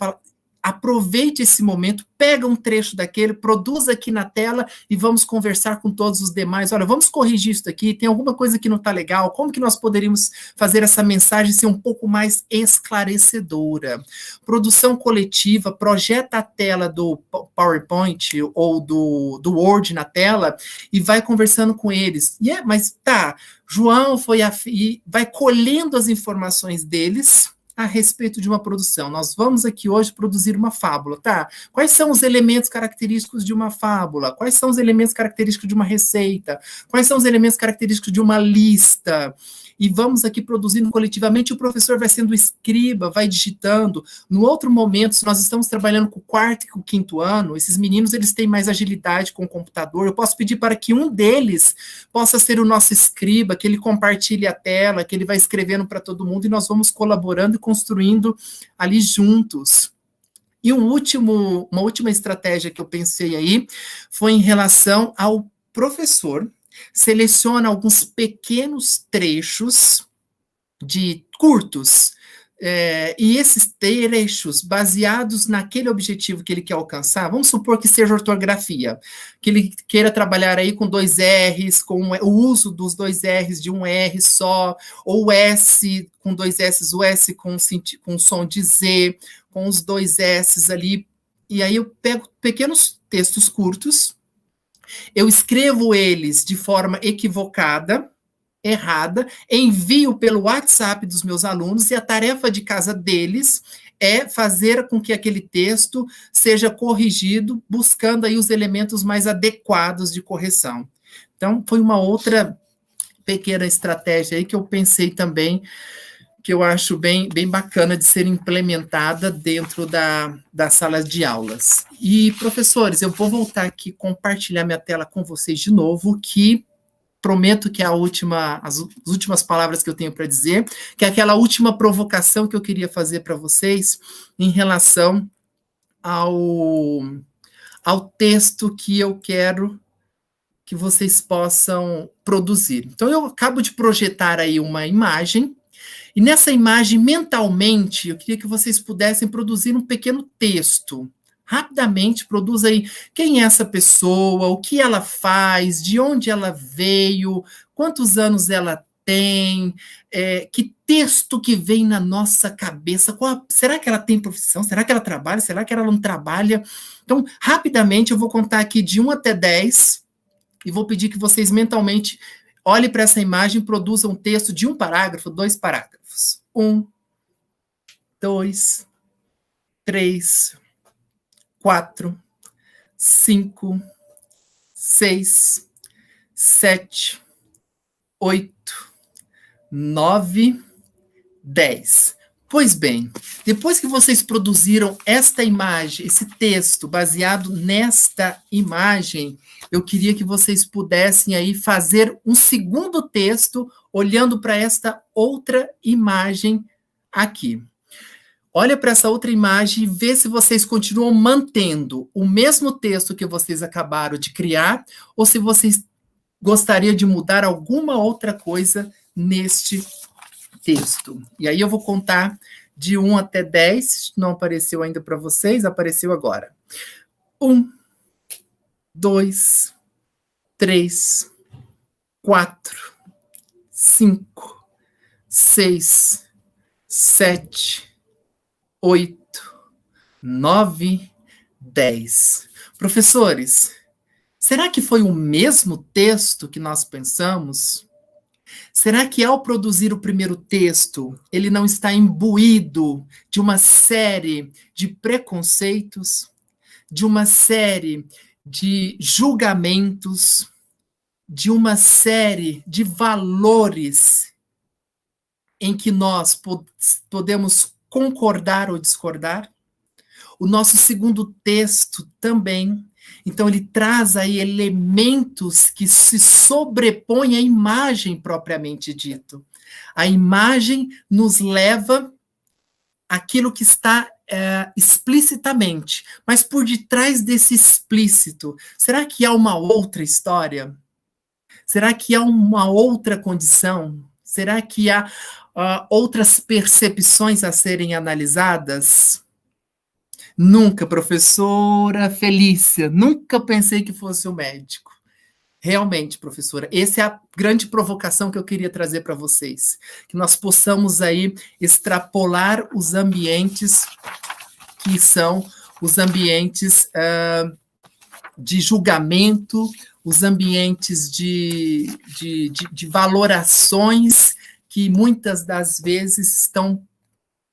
aproveite esse momento, pega um trecho daquele, produz aqui na tela e vamos conversar com todos os demais. Olha, vamos corrigir isso aqui, tem alguma coisa que não está legal, como que nós poderíamos fazer essa mensagem ser um pouco mais esclarecedora? Produção coletiva, projeta a tela do PowerPoint ou do Word na tela e vai conversando com eles. Mas tá, João e vai colhendo as informações deles a respeito de uma produção. Nós vamos aqui hoje produzir uma fábula, tá? Quais são os elementos característicos de uma fábula? Quais são os elementos característicos de uma receita? Quais são os elementos característicos de uma lista? E vamos aqui produzindo coletivamente, o professor vai sendo escriba, vai digitando. No outro momento, se nós estamos trabalhando com o quarto e com o quinto ano, esses meninos, eles têm mais agilidade com o computador, eu posso pedir para que um deles possa ser o nosso escriba, que ele compartilhe a tela, que ele vai escrevendo para todo mundo, e nós vamos colaborando e construindo ali juntos. E uma última estratégia que eu pensei aí, foi em relação ao professor, seleciona alguns pequenos trechos de curtos, e esses trechos, baseados naquele objetivo que ele quer alcançar, vamos supor que seja ortografia, que ele queira trabalhar aí com 2 R's, com o uso dos 2 R's de um R só, ou o S com 2 S's, o S com som de Z, com os 2 S's ali, e aí eu pego pequenos textos curtos, eu escrevo eles de forma equivocada, errada, envio pelo WhatsApp dos meus alunos, e a tarefa de casa deles é fazer com que aquele texto seja corrigido, buscando aí os elementos mais adequados de correção. Então, foi uma outra pequena estratégia aí que eu pensei também, que eu acho bem bacana de ser implementada dentro da sala de aulas. E, professores, eu vou voltar aqui, compartilhar minha tela com vocês de novo, que prometo que é as últimas palavras que eu tenho para dizer, que é aquela última provocação que eu queria fazer para vocês em relação ao texto que eu quero que vocês possam produzir. Então, eu acabo de projetar aí uma imagem, e nessa imagem, mentalmente, eu queria que vocês pudessem produzir um pequeno texto. Rapidamente, produza aí quem é essa pessoa, o que ela faz, de onde ela veio, quantos anos ela tem, que texto que vem na nossa cabeça, será que ela tem profissão, será que ela trabalha, será que ela não trabalha? Então, rapidamente, eu vou contar aqui de 1 até 10, e vou pedir que vocês mentalmente olhem para essa imagem e produzam um texto de 1 parágrafo, 2 parágrafos. 1, 2, 3, 4, 5, 6, 7, 8, 9, 10. Pois bem, depois que vocês produziram esta imagem, esse texto baseado nesta imagem, eu queria que vocês pudessem aí fazer um segundo texto olhando para esta outra imagem aqui. Olha para essa outra imagem e vê se vocês continuam mantendo o mesmo texto que vocês acabaram de criar, ou se vocês gostariam de mudar alguma outra coisa neste texto. E aí eu vou contar de 1 até 10, não apareceu ainda para vocês, apareceu agora. 1, 2, 3, 4, 5, 6, 7, 8, 9, 10. Professores, será que foi o mesmo texto que nós pensamos? Será que ao produzir o primeiro texto, ele não está imbuído de uma série de preconceitos, de uma série de julgamentos, de uma série de valores em que nós podemos concordar ou discordar? O nosso segundo texto também. Então, ele traz aí elementos que se sobrepõem à imagem propriamente dito. A imagem nos leva àquilo que está explicitamente, mas por detrás desse explícito, será que há uma outra história? Será que há uma outra condição? Será que há outras percepções a serem analisadas? Nunca, professora Felícia, nunca pensei que fosse o médico. Realmente, professora, essa é a grande provocação que eu queria trazer para vocês, que nós possamos aí extrapolar os ambientes que são os ambientes de julgamento, os ambientes de valorações que muitas das vezes estão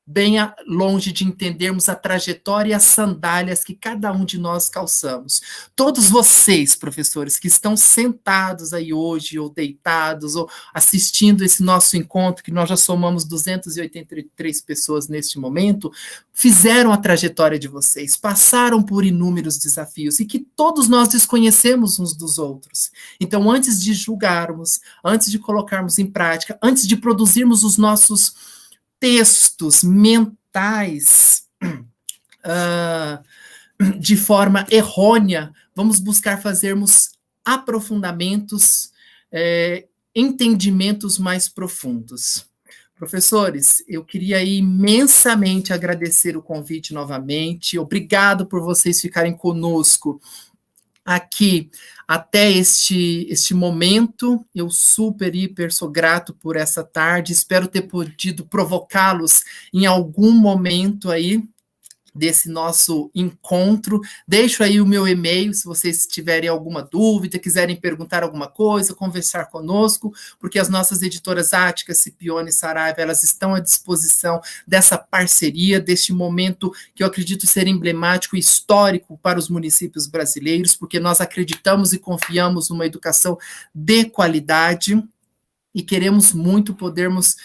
bem longe de entendermos a trajetória e as sandálias que cada um de nós calçamos. Todos vocês, professores, que estão sentados aí hoje, ou deitados, ou assistindo esse nosso encontro, que nós já somamos 283 pessoas neste momento, fizeram a trajetória de vocês, passaram por inúmeros desafios, e que todos nós desconhecemos uns dos outros. Então, antes de julgarmos, antes de colocarmos em prática, antes de produzirmos os nossos textos mentais de forma errônea, vamos buscar fazermos aprofundamentos, entendimentos mais profundos. Professores, eu queria imensamente agradecer o convite novamente, obrigado por vocês ficarem conosco aqui até este momento. Eu super, hiper sou grato por essa tarde, espero ter podido provocá-los em algum momento aí desse nosso encontro. Deixo aí o meu e-mail, se vocês tiverem alguma dúvida, quiserem perguntar alguma coisa, conversar conosco, porque as nossas editoras Ática, Scipione e Saraiva, elas estão à disposição dessa parceria, deste momento que eu acredito ser emblemático e histórico para os municípios brasileiros, porque nós acreditamos e confiamos numa educação de qualidade, e queremos muito podermos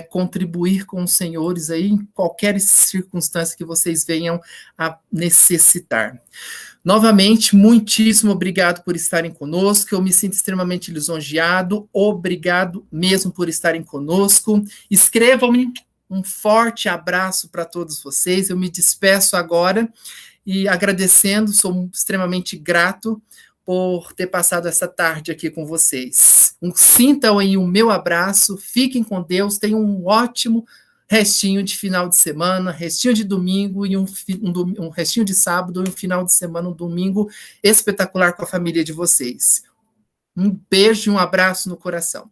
contribuir com os senhores aí em qualquer circunstância que vocês venham a necessitar. Novamente, muitíssimo obrigado por estarem conosco, eu me sinto extremamente lisonjeado, obrigado mesmo por estarem conosco. Escrevam-me, um forte abraço para todos vocês, eu me despeço agora e agradecendo, sou extremamente grato por ter passado essa tarde aqui com vocês. Sintam aí o meu abraço, fiquem com Deus, tenham um ótimo restinho de final de semana, restinho de domingo e um restinho de sábado e um final de semana, um domingo espetacular com a família de vocês. Um beijo e um abraço no coração.